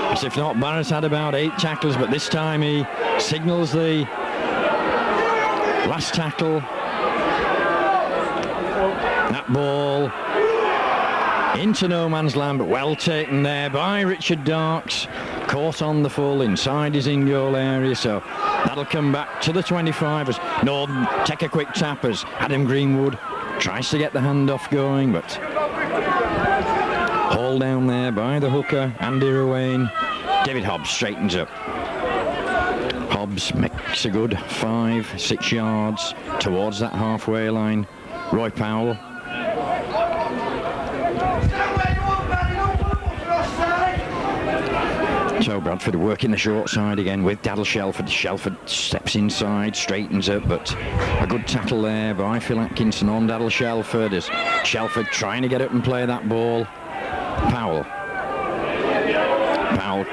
As if not, Barrows had about 8 tackles, but this time he signals the last tackle. That ball into no man's land, but well taken there by Richard Darks. Caught on the full inside his in-goal area, so that'll come back to the 25 as Northern take a quick tap as Adam Greenwood tries to get the handoff going, but hauled down there by the hooker Andy Ruane. David Hobbs straightens up. Hobbs makes a good 5-6 yards towards that halfway line. Roy Powell. So Bradford working the short side again with Daddle Shelford. Shelford steps inside, straightens up, but a good tackle there by Phil Atkinson on Daddle Shelford as Shelford trying to get up and play that ball. Powell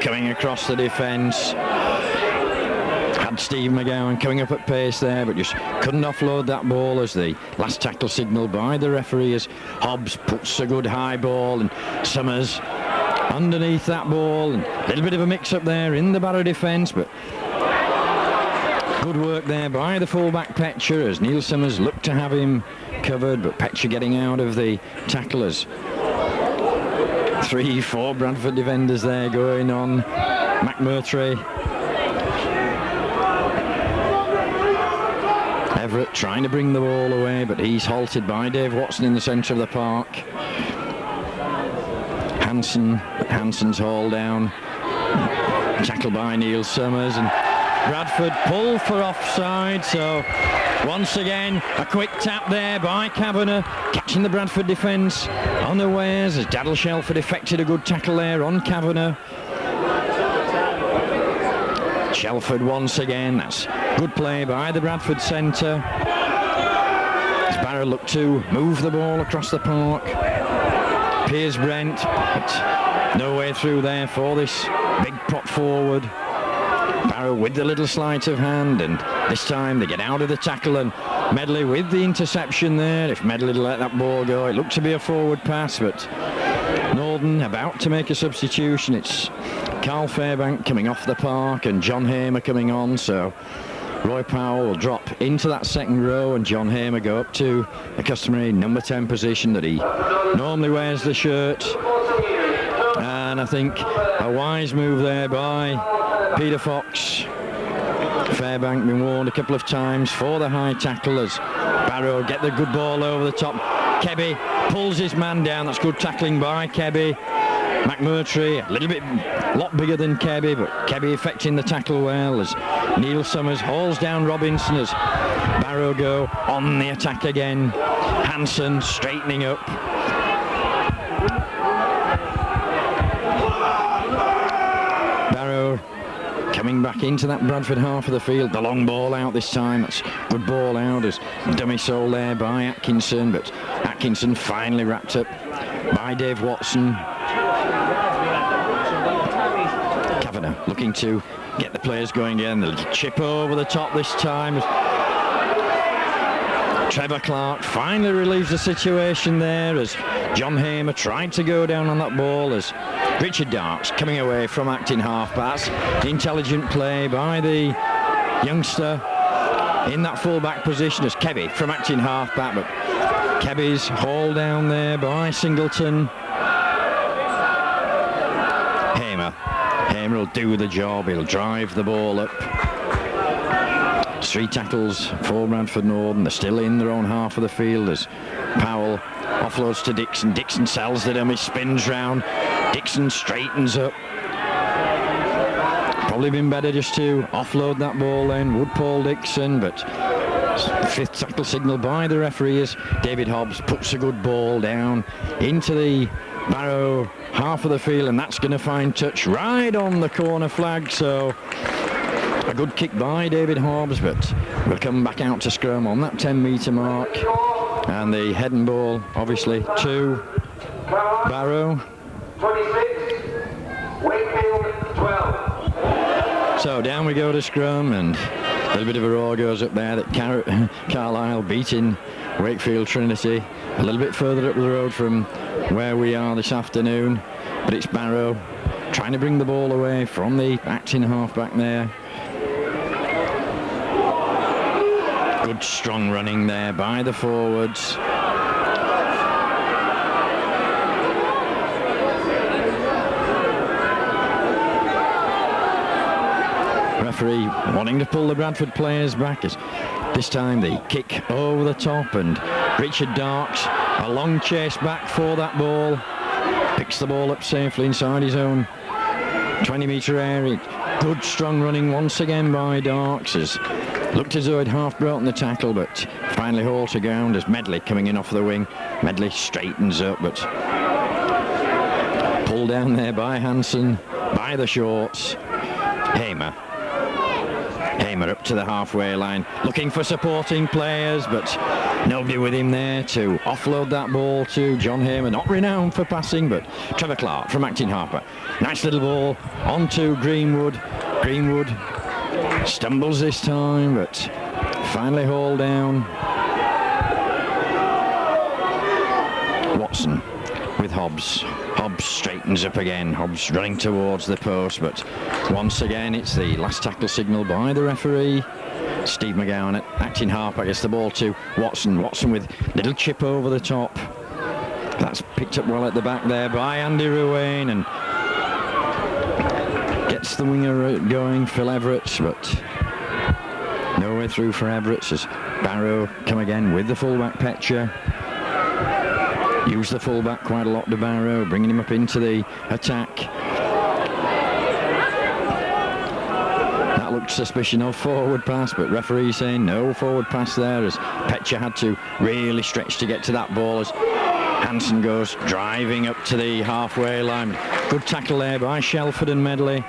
coming across the defence. Had Steve McGowan coming up at pace there, but just couldn't offload that ball as the last tackle signalled by the referee as Hobbs puts a good high ball and Summers underneath that ball, and a little bit of a mix-up there in the Barrow defence, but good work there by the full-back Petcher as Neil Summers looked to have him covered, but Petcher getting out of the tacklers. 3-4 Bradford defenders there going on McMurtry. Everett trying to bring the ball away, but he's halted by Dave Watson in the centre of the park. Hanson's haul down, tackled by Neil Summers, and Bradford pull for offside. So once again a quick tap there by Kavanagh, catching the Bradford defence unawares as Daddle Shelford effected a good tackle there on Kavanagh. Shelford once again, that's good play by the Bradford centre as Barrow looked to move the ball across the park. Piers Brent, but no way through there for this big prop forward. Barrow with the little sleight of hand, and this time they get out of the tackle, and Medley with the interception there. If Medley let that ball go, it looked to be a forward pass, but Northern Norden about to make a substitution. It's Carl Fairbank coming off the park and John Hamer coming on, so Roy Powell will drop into that second row and John Hamer go up to the customary number 10 position that he normally wears the shirt. And I think a wise move there by Peter Fox. Fairbank been warned a couple of times for the high tackle as Barrow get the good ball over the top. Kebby pulls his man down. That's good tackling by Kebby. McMurtry, a lot bigger than Kebby, but Kebby effecting the tackle well as Neil Summers hauls down Robinson as Barrow go on the attack again. Hansen straightening up. Barrow coming back into that Bradford half of the field. The long ball out this time. That's good ball out as dummy soul there by Atkinson, but Atkinson finally wrapped up by Dave Watson. Kavanagh looking to get the players going again. The little chip over the top this time. Trevor Clark finally relieves the situation there as John Hamer tried to go down on that ball as Richard Darks coming away from acting half-pass. Intelligent play by the youngster in that full-back position as Kebby from acting half-back, but Kebby's hauled down there by Singleton. Hamer will do the job. He'll drive the ball up. 3 tackles for Bradford Norden. They're still in their own half of the field as Powell offloads to Dixon. Dixon sells the dummy, spins round. Dixon straightens up. Probably been better just to offload that ball then, would Paul Dixon, but 5th tackle signal by the referee as David Hobbs puts a good ball down into the Barrow half of the field, and that's going to find touch right on the corner flag, so a good kick by David Hobbs, but we'll come back out to scrum on that 10-metre mark, and the head and ball obviously to Barrow. 26, Wakefield 12. So down we go to scrum, and a little bit of a roar goes up there that Carlisle beating Wakefield Trinity a little bit further up the road from where we are this afternoon, but it's Barrow trying to bring the ball away from the acting half-back there. Good strong running there by the forwards. Referee wanting to pull the Bradford players back as this time the kick over the top, and Richard Darks a long chase back for that ball, picks the ball up safely inside his own 20-metre area. Good strong running once again by Darks as looked as though he'd half broken the tackle, but finally hauled to ground as Medley coming in off the wing. Medley straightens up, but pulled down there by Hansen, by the shorts. Hamer up to the halfway line, looking for supporting players, but nobody with him there to offload that ball to John Hamer, not renowned for passing, but Trevor Clark from acting halfback. Nice little ball onto Greenwood. Greenwood stumbles this time, but finally hauled down. Watson with Hobbs. Hobbs straightens up again. Hobbs running towards the post, but once again it's the last tackle signal by the referee. Steve McGowan at acting halfback gets the ball to Watson. Watson with little chip over the top. That's picked up well at the back there by Andy Ruane, and gets the winger going, Phil Everett, but no way through for Everett as Barrow come again with the fullback Petcher. Use the fullback quite a lot to Barrow, bringing him up into the attack. That looked suspicion of forward pass, but referee saying no forward pass there as Petcher had to really stretch to get to that ball as Hansen goes driving up to the halfway line. Good tackle there by Shelford and Medley,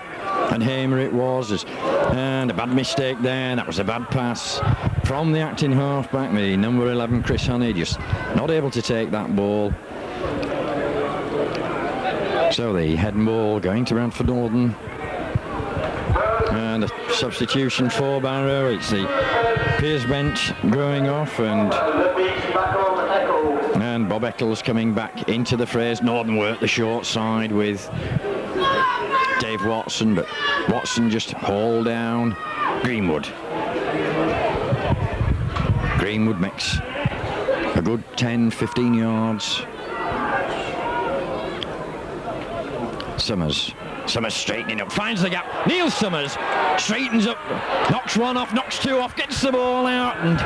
and Hamer it was, and a bad mistake there. That was a bad pass from the acting halfback, the number 11 Chris Honey, just not able to take that ball. So the head and ball going to Bradford Norden, and a substitution for Barrow. It's the Piers bench going off, and Bob Eccles coming back into the phrase. Northern work the short side with Dave Watson, but Watson just hauled down Greenwood. Greenwood makes a good 10-15 yards. Summers straightening up, finds the gap. Neil Summers straightens up, knocks one off, knocks two off, gets the ball out, and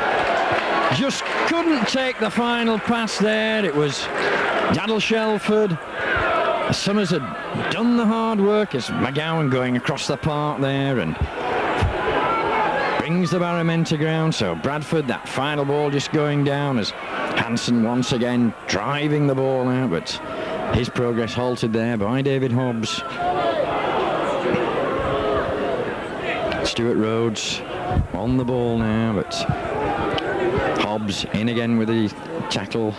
just couldn't take the final pass there. It was Daddle Shelford. Summers had done the hard work as McGowan going across the park there and brings the Barrow men to ground. So Bradford, that final ball just going down as Hanson once again driving the ball out, but his progress halted there by David Hobbs. Stuart Rhodes on the ball now, but Hobbs in again with the tackle.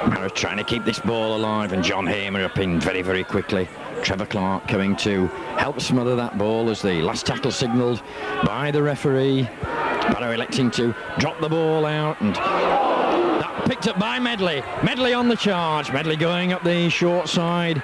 Barrow trying to keep this ball alive, and John Hamer up in very, very quickly. Trevor Clark coming to help smother that ball as the last tackle signalled by the referee. Barrow electing to drop the ball out, and that picked up by Medley. Medley on the charge. Medley going up the short side.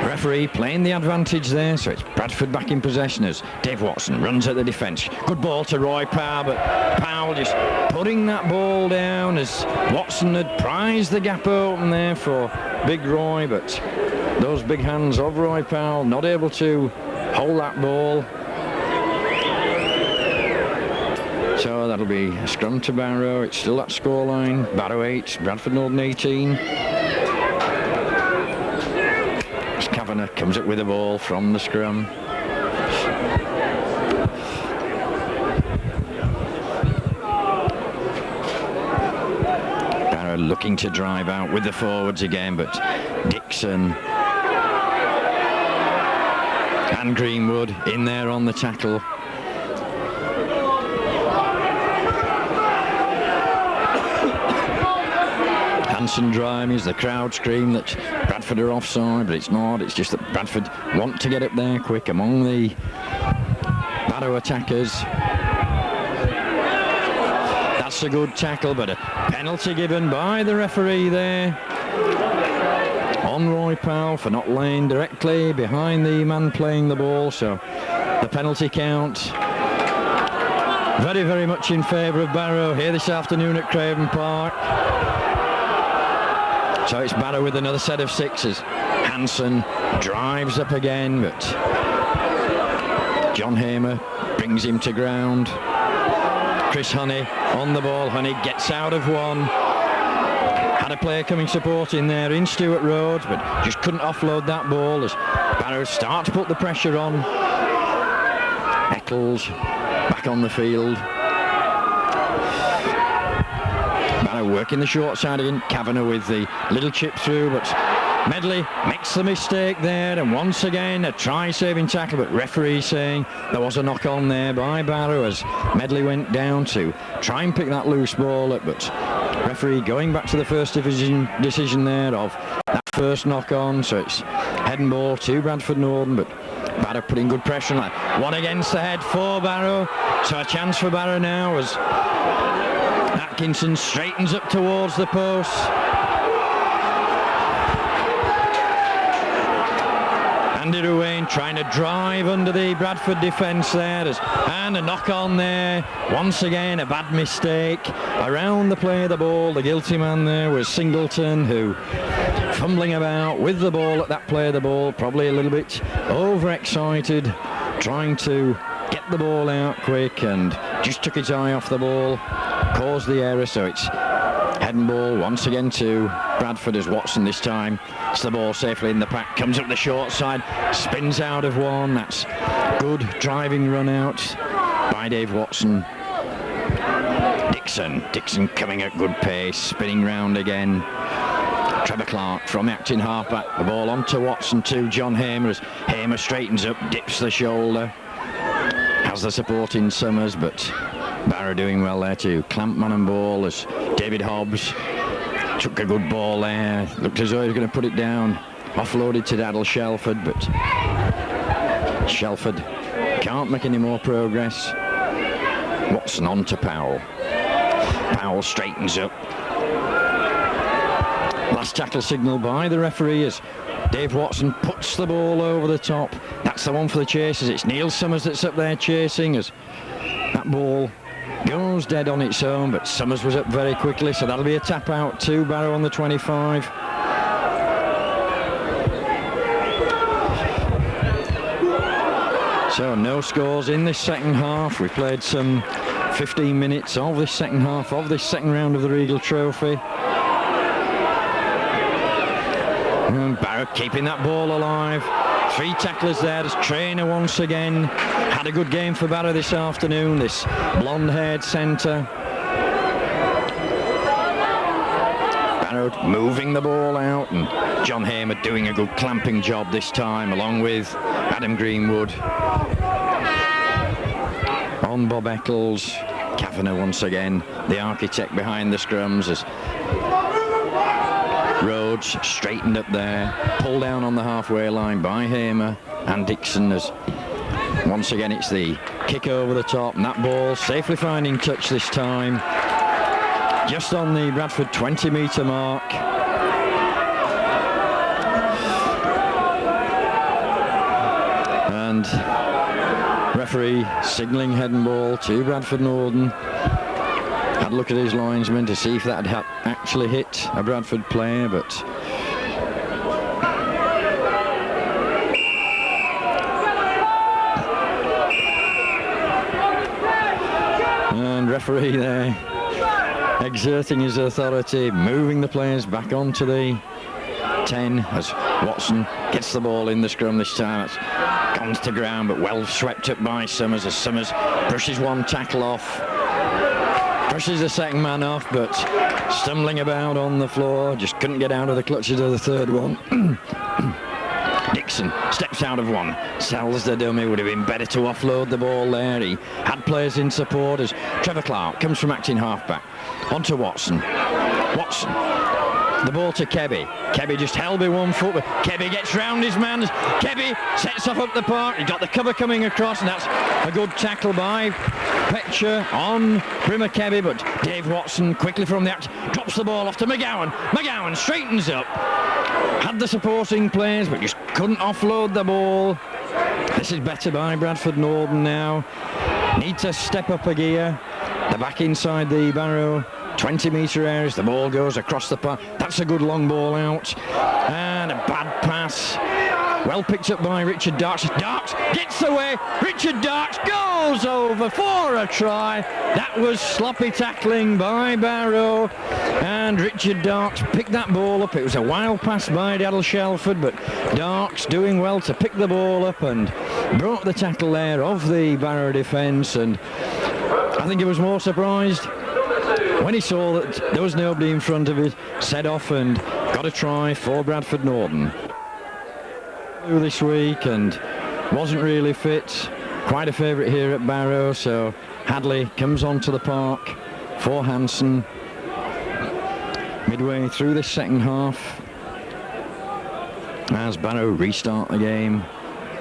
Referee playing the advantage there, so it's Bradford back in possession as Dave Watson runs at the defence. Good ball to Roy Powell, but Powell just putting that ball down as Watson had prized the gap open there for Big Roy, but those big hands of Roy Powell not able to hold that ball. So that'll be a scrum to Barrow. It's still that scoreline. Barrow 8, Bradford Northern 18. Kavanagh comes up with the ball from the scrum. Barrow looking to drive out with the forwards again, but Dixon and Greenwood in there on the tackle. Hanson driving as the crowd scream that Bradford are offside, but it's not. It's just that Bradford want to get up there quick among the Barrow attackers. That's a good tackle, but a penalty given by the referee there on Roy Powell for not laying directly behind the man playing the ball. So the penalty count very, very much in favour of Barrow here this afternoon at Craven Park. So it's Barrow with another set of sixes. Hanson drives up again, but John Hamer brings him to ground. Chris Honey on the ball. Honey gets out of one. Had a player coming supporting there in Stuart Rhodes, but just couldn't offload that ball as Barrow start to put the pressure on. Eccles back on the field. Working the short side again. Kavanagh with the little chip through, but Medley makes the mistake there, and once again a try-saving tackle, but referee saying there was a knock-on there by Barrow as Medley went down to try and pick that loose ball up, but referee going back to the first division decision there of that first knock-on, so it's head and ball to Bradford Northern, but Barrow putting good pressure on that. One against the head for Barrow, so a chance for Barrow now as Atkinson straightens up towards the post. Andy Ruane trying to drive under the Bradford defence there, and a knock on there. Once again a bad mistake around the play of the ball. The guilty man there was Singleton, who fumbling about with the ball at that play of the ball, probably a little bit overexcited, trying to get the ball out quick and just took his eye off the ball, caused the error. So it's head and ball once again to Bradford as Watson this time. It's the ball safely in the pack, comes up the short side, spins out of one. That's good driving run out by Dave Watson. Dixon coming at good pace, spinning round again. Trevor Clark from the acting halfback, the ball onto Watson to John Hamer as Hamer straightens up, dips the shoulder, has the support in Summers, but Barrow doing well there too. Clamp man and ball as David Hobbs took a good ball there, looked as though he was going to put it down, offloaded to Daddle Shelford, but Shelford can't make any more progress. Watson on to Powell. Powell straightens up. Last tackle signal by the referee as Dave Watson puts the ball over the top. That's the one for the chasers. It's Neil Summers that's up there chasing as that ball goes dead on its own, but Summers was up very quickly, so that'll be a tap out to Barrow on the 25. So no scores in this second half. We played some 15 minutes of this second half of this second round of the Regal Trophy. And Barrow keeping that ball alive. 3 tacklers there as Trainer once again. Had a good game for Barrow this afternoon, this blonde-haired centre. Barrow moving the ball out, and John Hamer doing a good clamping job this time, along with Adam Greenwood. On Bob Eccles, Kavanagh once again, the architect behind the scrums, as Rhodes straightened up there, pulled down on the halfway line by Hamer and Dixon, as once again it's the kick over the top, and that ball safely finding touch this time, just on the Bradford 20-metre mark. And referee signalling head and ball to Bradford Norden. Had a look at his linesman to see if that had actually hit a Bradford player, but and referee there exerting his authority, moving the players back onto the 10 as Watson gets the ball in the scrum this time. It's comes to ground, but well swept up by Summers as Summers brushes one tackle off, brushes the second man off, but stumbling about on the floor, just couldn't get out of the clutches of the third one. Dixon steps out of one, sells the dummy. Would have been better to offload the ball there. He had players in support as Trevor Clark comes from acting halfback onto Watson. Watson, the ball to Kebby. Kebby just held with 1 foot, but Kebby gets round his man. Kebby sets off up the park. He's got the cover coming across, and that's a good tackle by Petcher on Brimmer Kebby, but Dave Watson quickly from the act drops the ball off to McGowan. McGowan straightens up. Had the supporting players, but just couldn't offload the ball. This is better by Bradford Norden now. Need to step up a gear. They're back inside the Barrow 20-metre areas. The ball goes across the park. That's a good long ball out. And a bad pass. Well picked up by Richard Darks. Darks gets away. Richard Darks goes over for a try. That was sloppy tackling by Barrow. And Richard Darks picked that ball up. It was a wild pass by Daryl Shelford, but Darks doing well to pick the ball up and broke the tackle there of the Barrow defence. And I think he was more surprised when he saw that there was nobody in front of it, set off and got a try for Bradford Norden. This week and wasn't really fit. Quite a favourite here at Barrow, so Hadley comes onto the park for Hansen. Midway through this second half, as Barrow restart the game.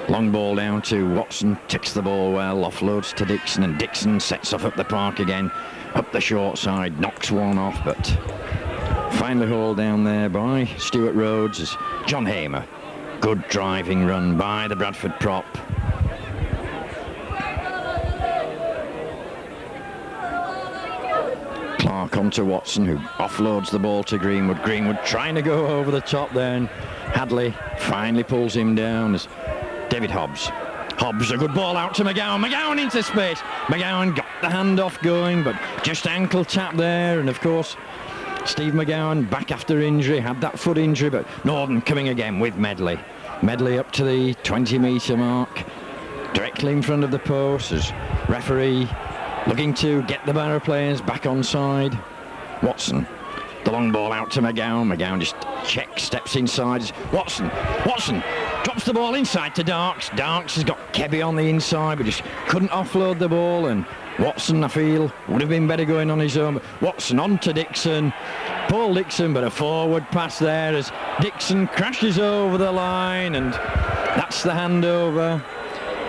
Long ball down to Watson, ticks the ball well, offloads to Dixon, and Dixon sets off up the park again, up the short side, knocks one off, but finally hauled down there by Stuart Rhodes as John Hamer. Good driving run by the Bradford prop. Clark onto Watson, who offloads the ball to Greenwood. Greenwood trying to go over the top there, and Hadley finally pulls him down as David Hobbs. Hobbs, a good ball out to McGowan. McGowan into space. McGowan got the handoff going, but just ankle tap there. And of course, Steve McGowan back after injury, had that foot injury, but Norden coming again with Medley. Medley up to the 20-metre mark, directly in front of the post as referee looking to get the Barrow players back on side. Watson, the long ball out to McGowan. McGowan just checks, steps inside. Watson drops the ball inside to Darks. Darks has got Kebby on the inside, but just couldn't offload the ball. And Watson, I feel, would have been better going on his own. But Watson on to Dixon. Paul Dixon, but a forward pass there as Dixon crashes over the line, and that's the handover.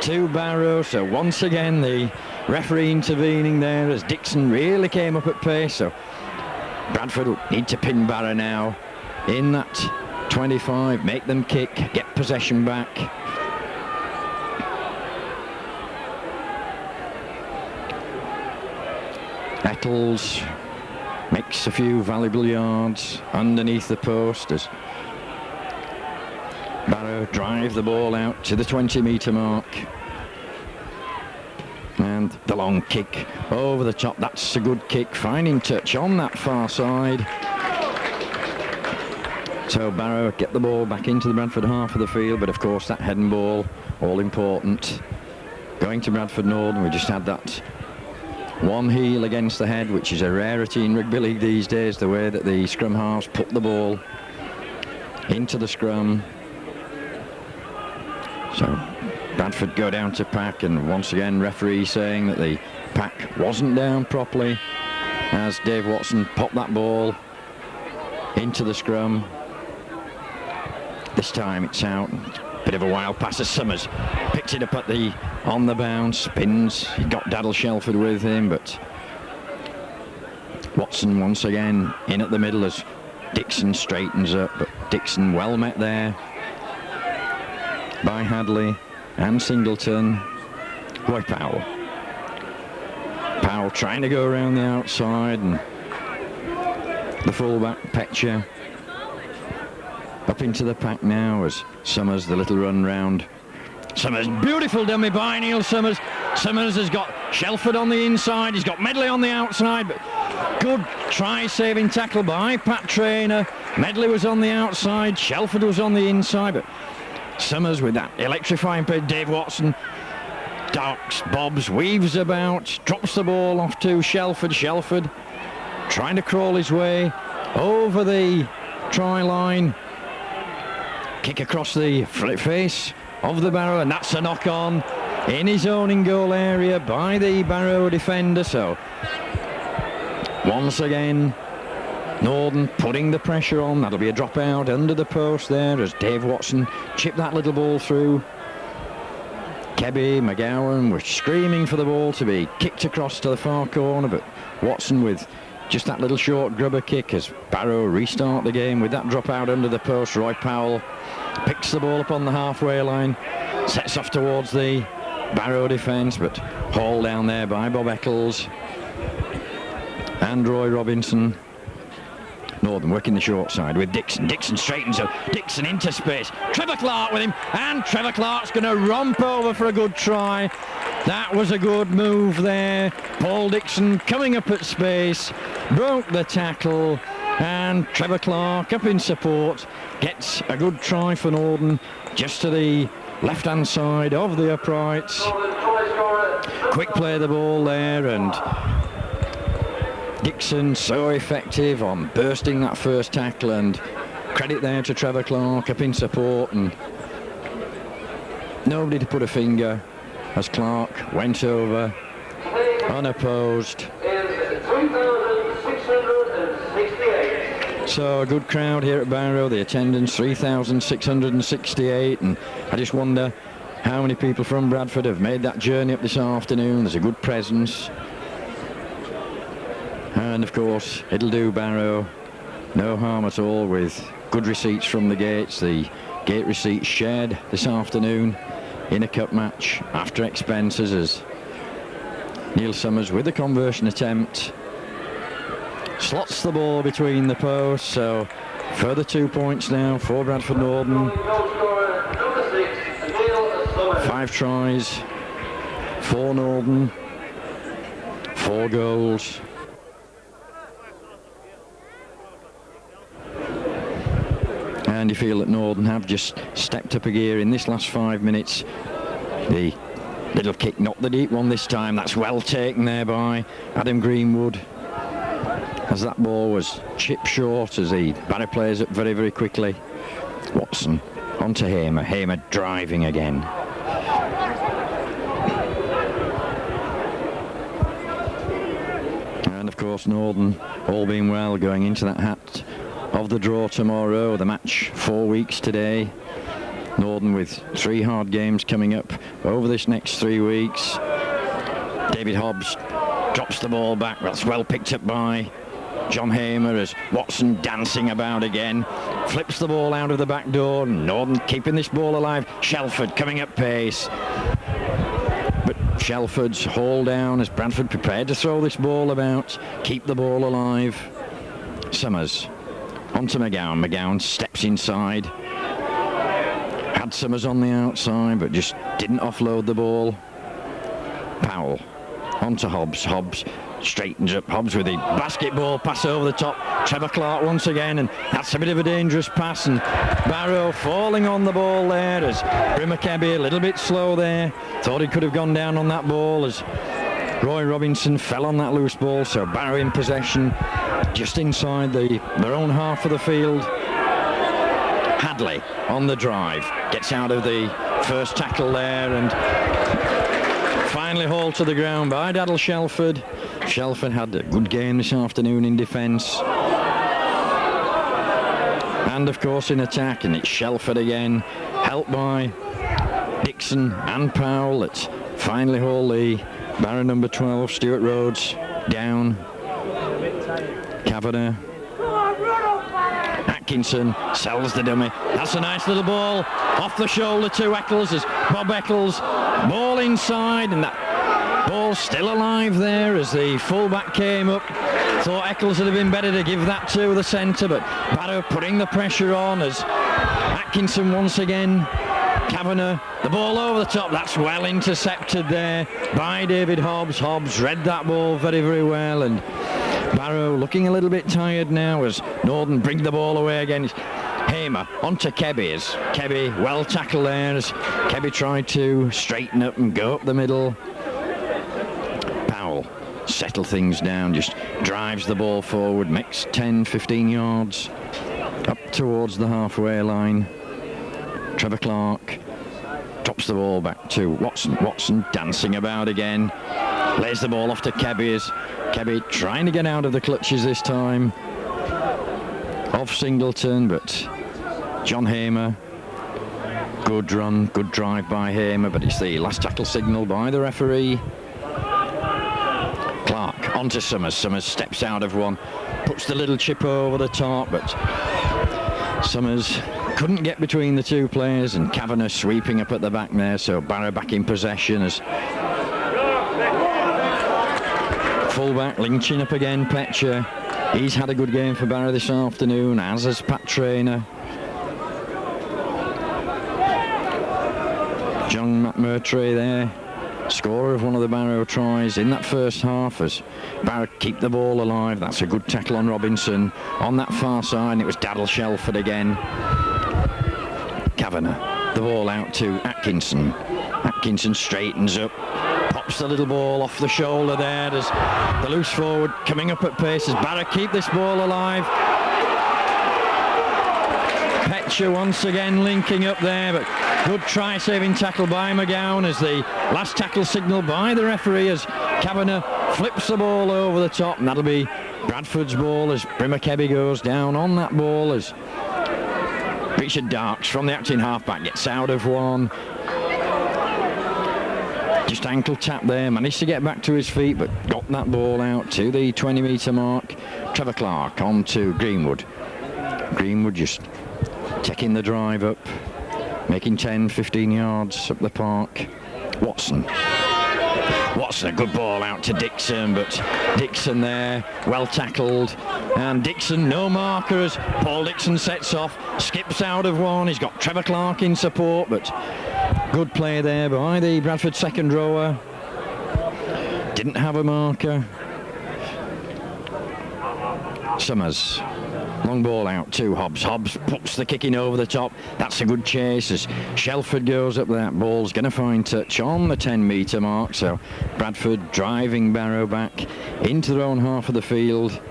to Barrow. So once again the referee intervening there as Dixon really came up at pace. So Bradford need to pin Barrow now in that 25, make them kick, get possession back. Eccles makes a few valuable yards underneath the post as Barrow drive the ball out to the 20-metre mark. And the long kick over the top, that's a good kick, finding touch on that far side. So Barrow get the ball back into the Bradford half of the field, but of course that head and ball, all important. Going to Bradford Northern, we just had that one heel against the head, which is a rarity in rugby league these days, the way that the scrum halves put the ball into the scrum. So Bradford go down to pack, and once again referee saying that the pack wasn't down properly as Dave Watson popped that ball into the scrum. This time it's out. Bit of a wild pass as Summers picks it up at the on the bounce, spins. He got Daddle Shelford with him, but Watson once again in at the middle as Dixon straightens up, but Dixon well met there by Hadley and Singleton. Boy, Powell trying to go around the outside, and the fullback Petcher up into the pack now as Summers, the little run round. Summers, beautiful dummy by Neil Summers. Summers has got Shelford on the inside, he's got Medley on the outside, but good try-saving tackle by Pat Traynor. Medley was on the outside, Shelford was on the inside, but Summers with that electrifying play. Dave Watson ducks, bobs, weaves about, drops the ball off to Shelford. Shelford trying to crawl his way over the try line. Kick across the face of the Barrow, and that's a knock on in his own in-goal area by the Barrow defender. So once again Northern putting the pressure on. That'll be a drop out under the post there as Dave Watson chipped that little ball through. Kebby, McGowan were screaming for the ball to be kicked across to the far corner, but Watson with just that little short grubber kick as Barrow restart the game with that drop out under the post. Roy Powell picks the ball up on the halfway line, sets off towards the Barrow defence, but hauled down there by Bob Eccles and Roy Robinson. Northern working the short side with Dixon. Dixon straightens up. Dixon into space. Trevor Clark with him, and Trevor Clark's going to romp over for a good try. That was a good move there. Paul Dixon coming up at space, broke the tackle, and Trevor Clark up in support gets a good try for Northern just to the left-hand side of the uprights. Quick play of the ball there, and Dixon so effective on bursting that first tackle, and credit there to Trevor Clark up in support, and nobody to put a finger as Clark went over unopposed. So a good crowd here at Barrow, the attendance 3,668, and I just wonder how many people from Bradford have made that journey up this afternoon. There's a good presence. And of course it'll do Barrow no harm at all with good receipts from the gates. The gate receipts shared this afternoon in a cup match after expenses as Neil Summers with the conversion attempt slots the ball between the posts. So further 2 points now for Bradford Northern. 5 tries for Northern, 4 goals. And you feel that Northern have just stepped up a gear in this last 5 minutes. The little kick, not the deep one this time. That's well taken there by Adam Greenwood, as that ball was chipped short as the Barrow plays up very, very quickly. Watson onto Hamer. Hamer driving again. And of course Northern, all being well, going into that hat of the draw tomorrow, the match 4 weeks today Northern with 3 hard games coming up over this next 3 weeks. David Hobbs drops the ball back. That's well picked up by John Hamer as Watson dancing about again. Flips the ball out of the back door. Northern keeping this ball alive. Shelford coming up pace. But Shelford's hauled down as Bradford prepared to throw this ball about. Keep the ball alive. Summers onto McGowan. McGowan steps inside. Had Summers on the outside but just didn't offload the ball. Powell onto Hobbs. Hobbs straightens up. Hobbs with the basketball pass over the top. Trevor Clark once again, and that's a bit of a dangerous pass, and Barrow falling on the ball there as Brimacabby a little bit slow there. Thought he could have gone down on that ball as Roy Robinson fell on that loose ball, so Barrow in possession just inside their own half of the field. Hadley on the drive, gets out of the first tackle there and finally hauled to the ground by Daddle Shelford. Shelford had a good game this afternoon in defence and of course in attack, and it's Shelford again, helped by Dixon and Powell, that finally haul the Barrow number 12 Stuart Rhodes down. Kavanagh, Atkinson sells the dummy. That's a nice little ball off the shoulder to Eccles as Bob Eccles, ball inside, and that ball still alive there as the fullback came up. Thought Eccles would have been better to give that to the centre, but Barrow putting the pressure on as Atkinson once again. Kavanagh, the ball over the top. That's well intercepted there by David Hobbs. Hobbs read that ball very, very well, and Barrow looking a little bit tired now as Northern bring the ball away again. Hamer onto Kebby as Kebby well tackled there as Kebby tried to straighten up and go up the middle. Powell settle things down, just drives the ball forward, makes 10-15 yards up towards the halfway line. Trevor Clark drops the ball back to Watson. Watson dancing about again, lays the ball off to Kebby as Kebby trying to get out of the clutches this time of Singleton, but John Hamer, good run, good drive by Hamer, but it's the last tackle signal by the referee. Clark onto Summers. Summers steps out of one, puts the little chip over the top, but Summers couldn't get between the two players, and Kavanagh sweeping up at the back there, so Barrow back in possession as fullback lynching up again. Petcher, he's had a good game for Barrow this afternoon, as has Pat Traynor. John McMurtry there, scorer of one of the Barrow tries in that first half as Barrow keep the ball alive. That's a good tackle on Robinson on that far side, and it was Daddle Shelford again. Kavanagh, the ball out to Atkinson. Atkinson straightens up, pops the little ball off the shoulder there as the loose forward coming up at pace as Barrow keep this ball alive. Petcher once again linking up there, but good try saving tackle by McGowan as the last tackle signal by the referee as Kavanagh flips the ball over the top, and that'll be Bradford's ball as Brimacabby goes down on that ball as Richard Darks from the acting halfback gets out of one. Just ankle tap there, managed to get back to his feet but got that ball out to the 20-metre mark. Trevor Clark on to Greenwood. Greenwood just taking the drive up, making 10-15 yards up the park. Watson, a good ball out to Dixon, but Dixon there, well tackled, and Dixon no marker as Paul Dixon sets off, skips out of one. He's got Trevor Clark in support, but good play there by the Bradford second rower. Didn't have a marker. Summers, long ball out to Hobbs. Hobbs puts the kick in over the top. That's a good chase as Shelford goes up. That ball's going to find touch on the 10-metre mark, so Bradford driving Barrow back into their own half of the field.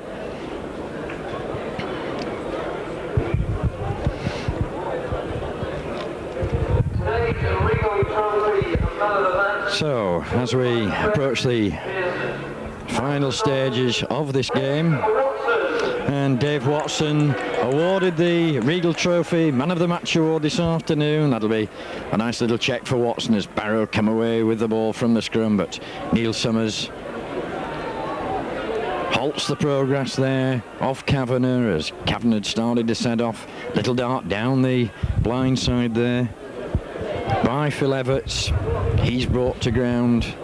So as we approach the final stages of this game, And Dave Watson awarded the Regal Trophy Man of the Match award this afternoon. That'll be a nice little check for Watson as Barrow come away with the ball from the scrum, but Neil Summers halts the progress there off Kavanagh as Kavanagh had started to set off. Little dart down the blind side there by Phil Everts. He's brought to ground.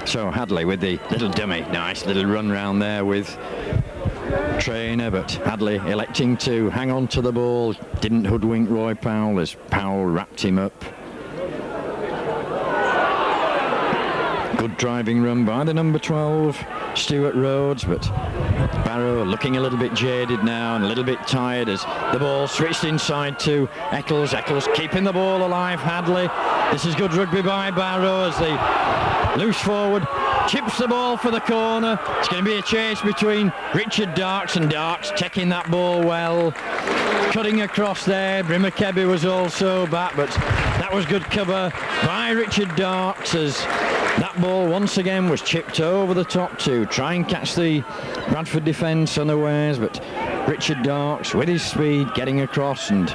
So Hadley with the little dummy, nice little run round there with Trainer, but Hadley electing to hang on to the ball, didn't hoodwink Roy Powell as Powell wrapped him up. Good driving run by the number 12, Stuart Rhodes, but Barrow looking a little bit jaded now and a little bit tired as the ball switched inside to Eccles. Eccles keeping the ball alive. Hadley, this is good rugby by Barrow as the loose forward chips the ball for the corner. It's going to be a chase between Richard Darks, and Darks taking that ball well, cutting across there. Brimakebe was also back, but that was good cover by Richard Darks as that ball once again was chipped over the top to try and catch the Bradford defence unawares, but Richard Darks with his speed getting across and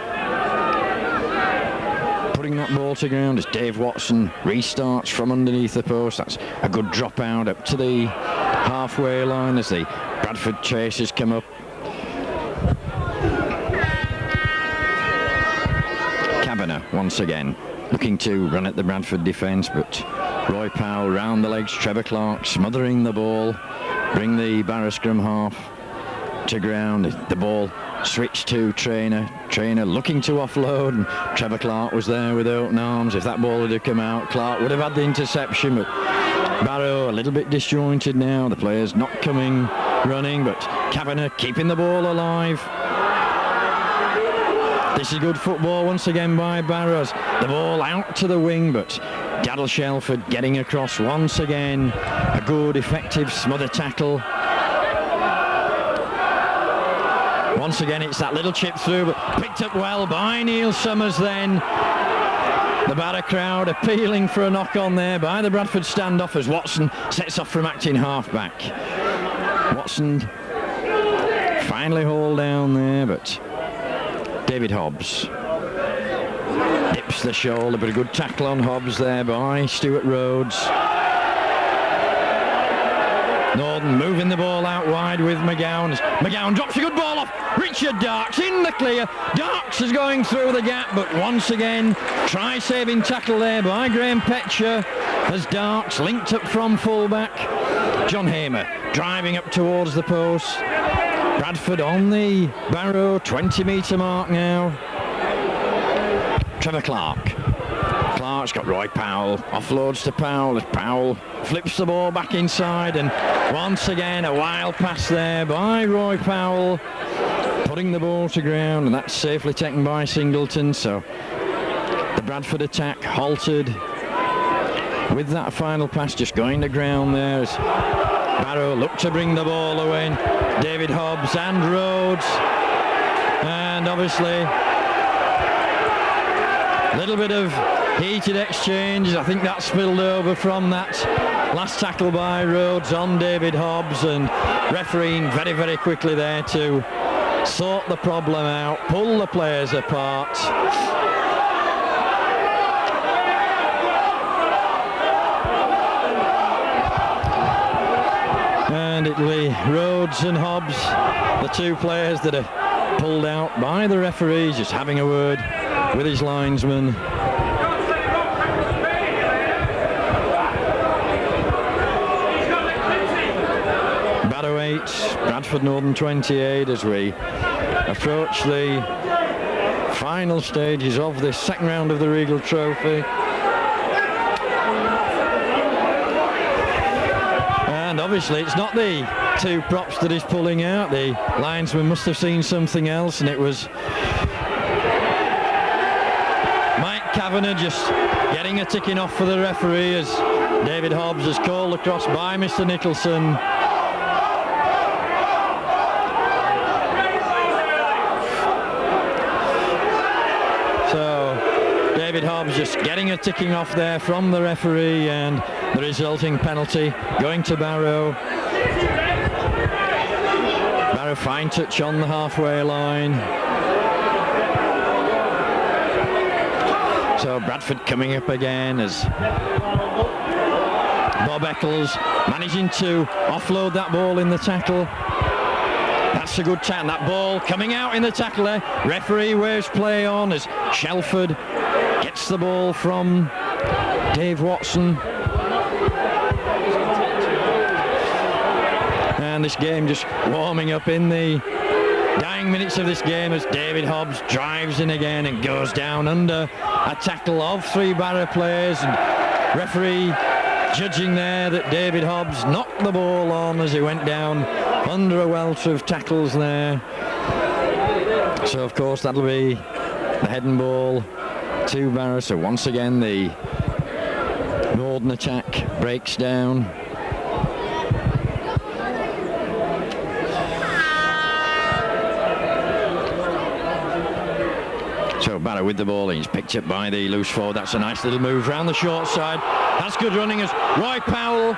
putting that ball to ground as Dave Watson restarts from underneath the post. That's a good drop out up to the halfway line as the Bradford chasers come up. Kavanagh once again looking to run at the Bradford defence, but Roy Powell round the legs. Trevor Clark smothering the ball, bring the Barrow scrum half to ground. The ball switched to Trainer. Trainer looking to offload, and Trevor Clark was there with open arms. If that ball had come out, Clark would have had the interception, but Barrow a little bit disjointed now. The players not coming running, but Kavanagh keeping the ball alive. This is good football once again by Barrows. The ball out to the wing, but Daryl Shelford getting across once again. A good, effective smother tackle. Once again, it's that little chip through, but picked up well by Neil Summers then. The Barrow crowd appealing for a knock on there by the Bradford standoff as Watson sets off from acting halfback. Watson finally hauled down there, but David Hobbs dips the shoulder, but a good tackle on Hobbs there by Stuart Rhodes. Northern moving the ball out wide with McGowan. McGowan drops a good ball off. Richard Darks in the clear. Darks is going through the gap, but once again, try-saving tackle there by Graham Petcher as Darks linked up from fullback. John Hamer driving up towards the post. Bradford on the Barrow 20-metre mark now. Trevor Clark. Clark's got Roy Powell. Offloads to Powell as Powell flips the ball back inside, and once again a wild pass there by Roy Powell, putting the ball to ground, and that's safely taken by Singleton. So the Bradford attack halted with that final pass just going to ground there as Barrow looked to bring the ball away. David Hobbs and Rhodes, and obviously a little bit of heated exchanges. I think that spilled over from that last tackle by Rhodes on David Hobbs, and refereeing very, very quickly there to sort the problem out, pull the players apart. And it'll be Rhodes and Hobbs, the two players that are pulled out by the referees, just having a word with his linesman. Barrow 8, Bradford Northern 28 as we approach the final stages of this second round of the Regal Trophy. And obviously it's not the two props that he's pulling out. The linesman must have seen something else, and it was Mike Kavanagh just getting a ticking off for the referee as David Hobbs is called across by Mr. Nicholson. So David Hobbs just getting a ticking off there from the referee, and the resulting penalty going to Barrow. Barrow fine touch on the halfway line. So Bradford coming up again as Bob Eccles managing to offload that ball in the tackle. That's a good tackle. That ball coming out in the tackle there. Referee waves play on as Shelford gets the ball from Dave Watson. And this game just warming up in the dying minutes of this game as David Hobbs drives in again and goes down under a tackle of 3 Barrow players, and referee judging there that David Hobbs knocked the ball on as he went down under a welter of tackles there. So of course that'll be the head and ball to Barrow. So once again the Northern attack breaks down. So Barrow with the ball, he's picked up by the loose forward. That's a nice little move round the short side. That's good running as Roy Powell,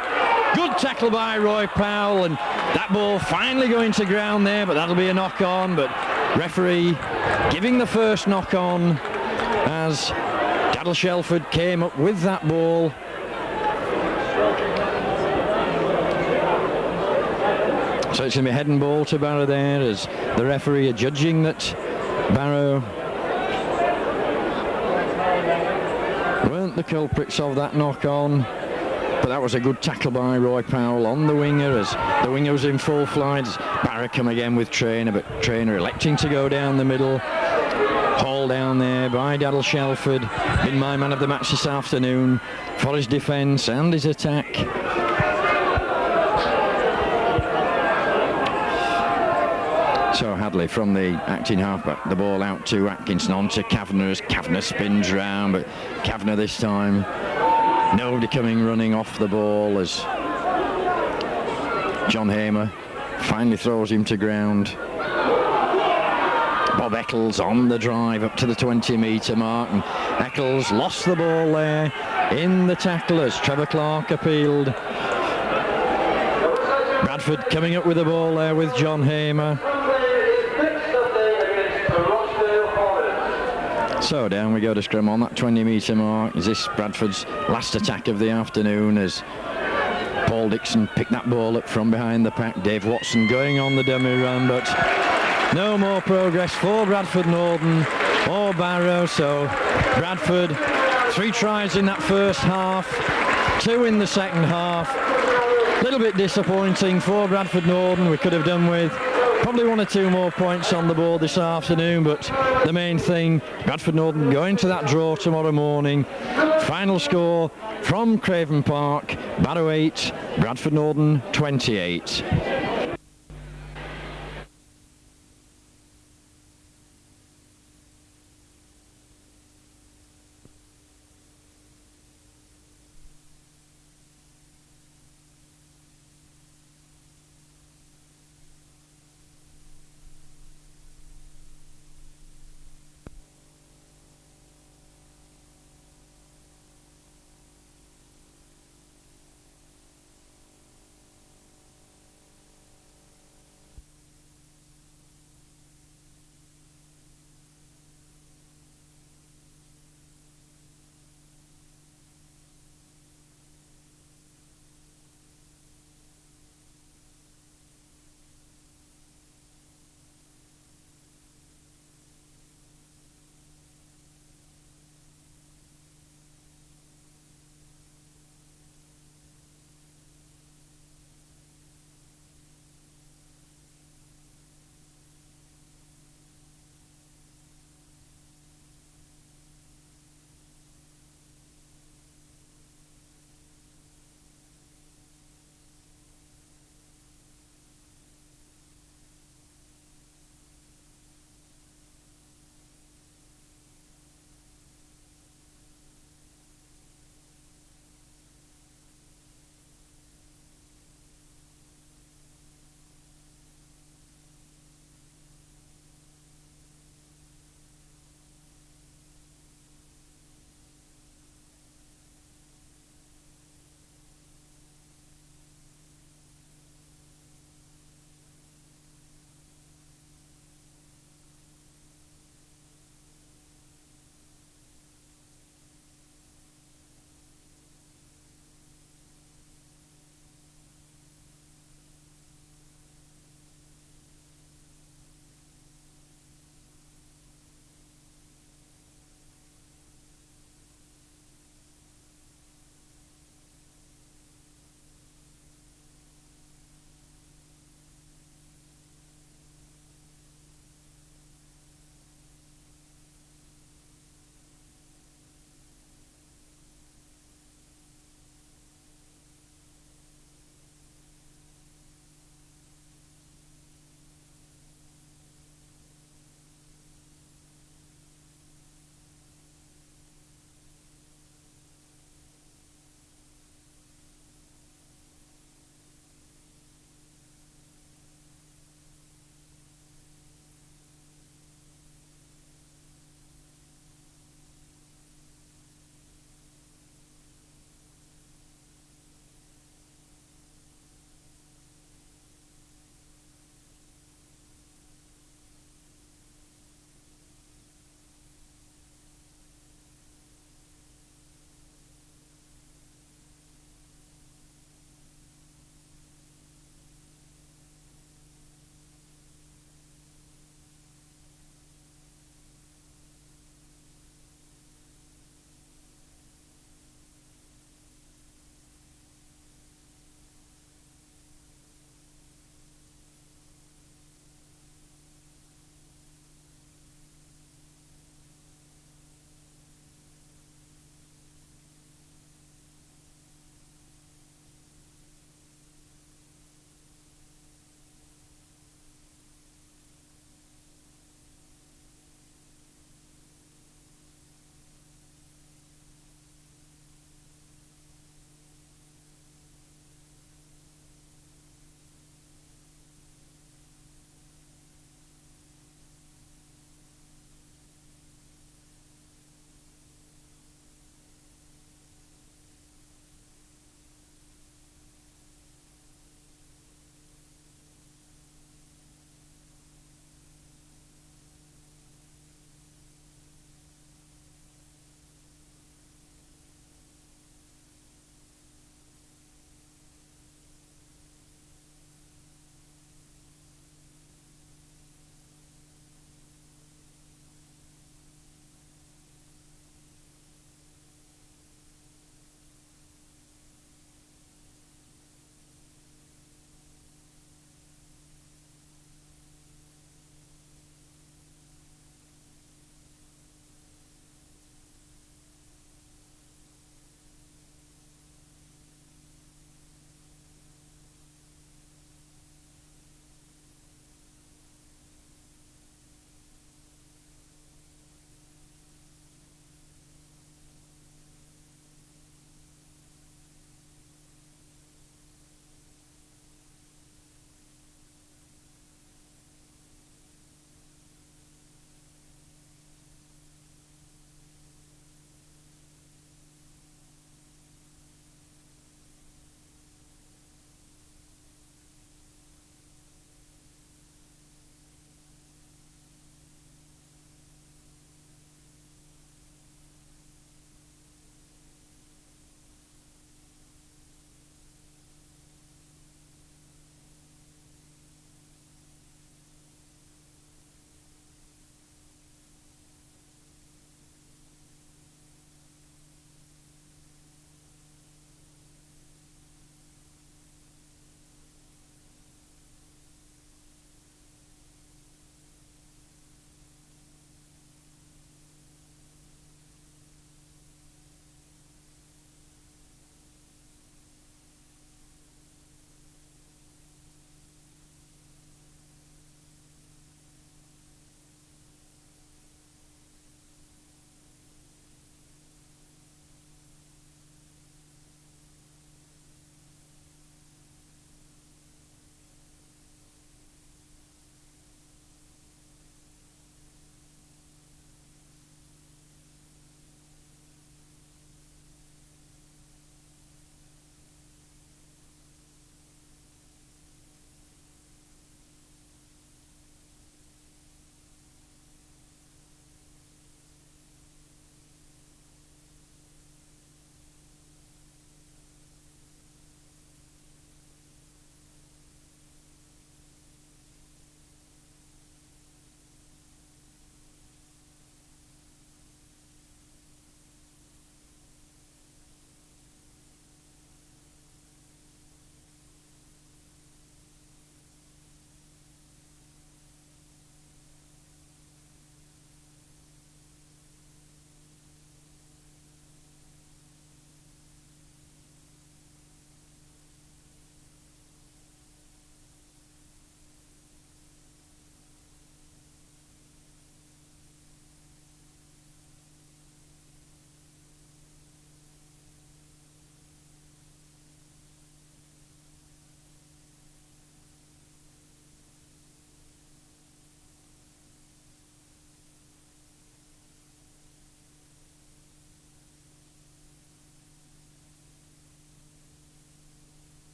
good tackle by Roy Powell, and that ball finally going to ground there, but that'll be a knock on. But referee giving the first knock on as Daryl Shelford came up with that ball. So it's going to be head and ball to Barrow there as the referee are judging that Barrow weren't the culprits of that knock on, but that was a good tackle by Roy Powell on the winger as the winger was in full flight. Barrow come again with Trainer, but Trainer electing to go down the middle. Haul down there by Daryl Shelford, been my man of the match this afternoon for his defence and his attack. So Hadley from the acting halfback, the ball out to Atkinson, on to Kavanagh as Kavanagh spins round, but Kavanagh this time, nobody coming running off the ball as John Hamer finally throws him to ground. Bob Eccles on the drive up to the 20-metre mark, and Eccles lost the ball there in the tackle as Trevor Clark appealed. Bradford coming up with the ball there with John Hamer. So down we go to scrum on that 20-metre mark. Is this Bradford's last attack of the afternoon as Paul Dixon picked that ball up from behind the pack. Dave Watson going on the dummy run, but no more progress for Bradford Northern or Barrow. So Bradford, 3 tries in that first half, 2 in the second half. A little bit disappointing for Bradford Northern. We could have done with probably 1 or 2 more points on the board this afternoon, but the main thing, Bradford Northern going to that draw tomorrow morning. Final score from Craven Park, Barrow 8, Bradford Northern 28.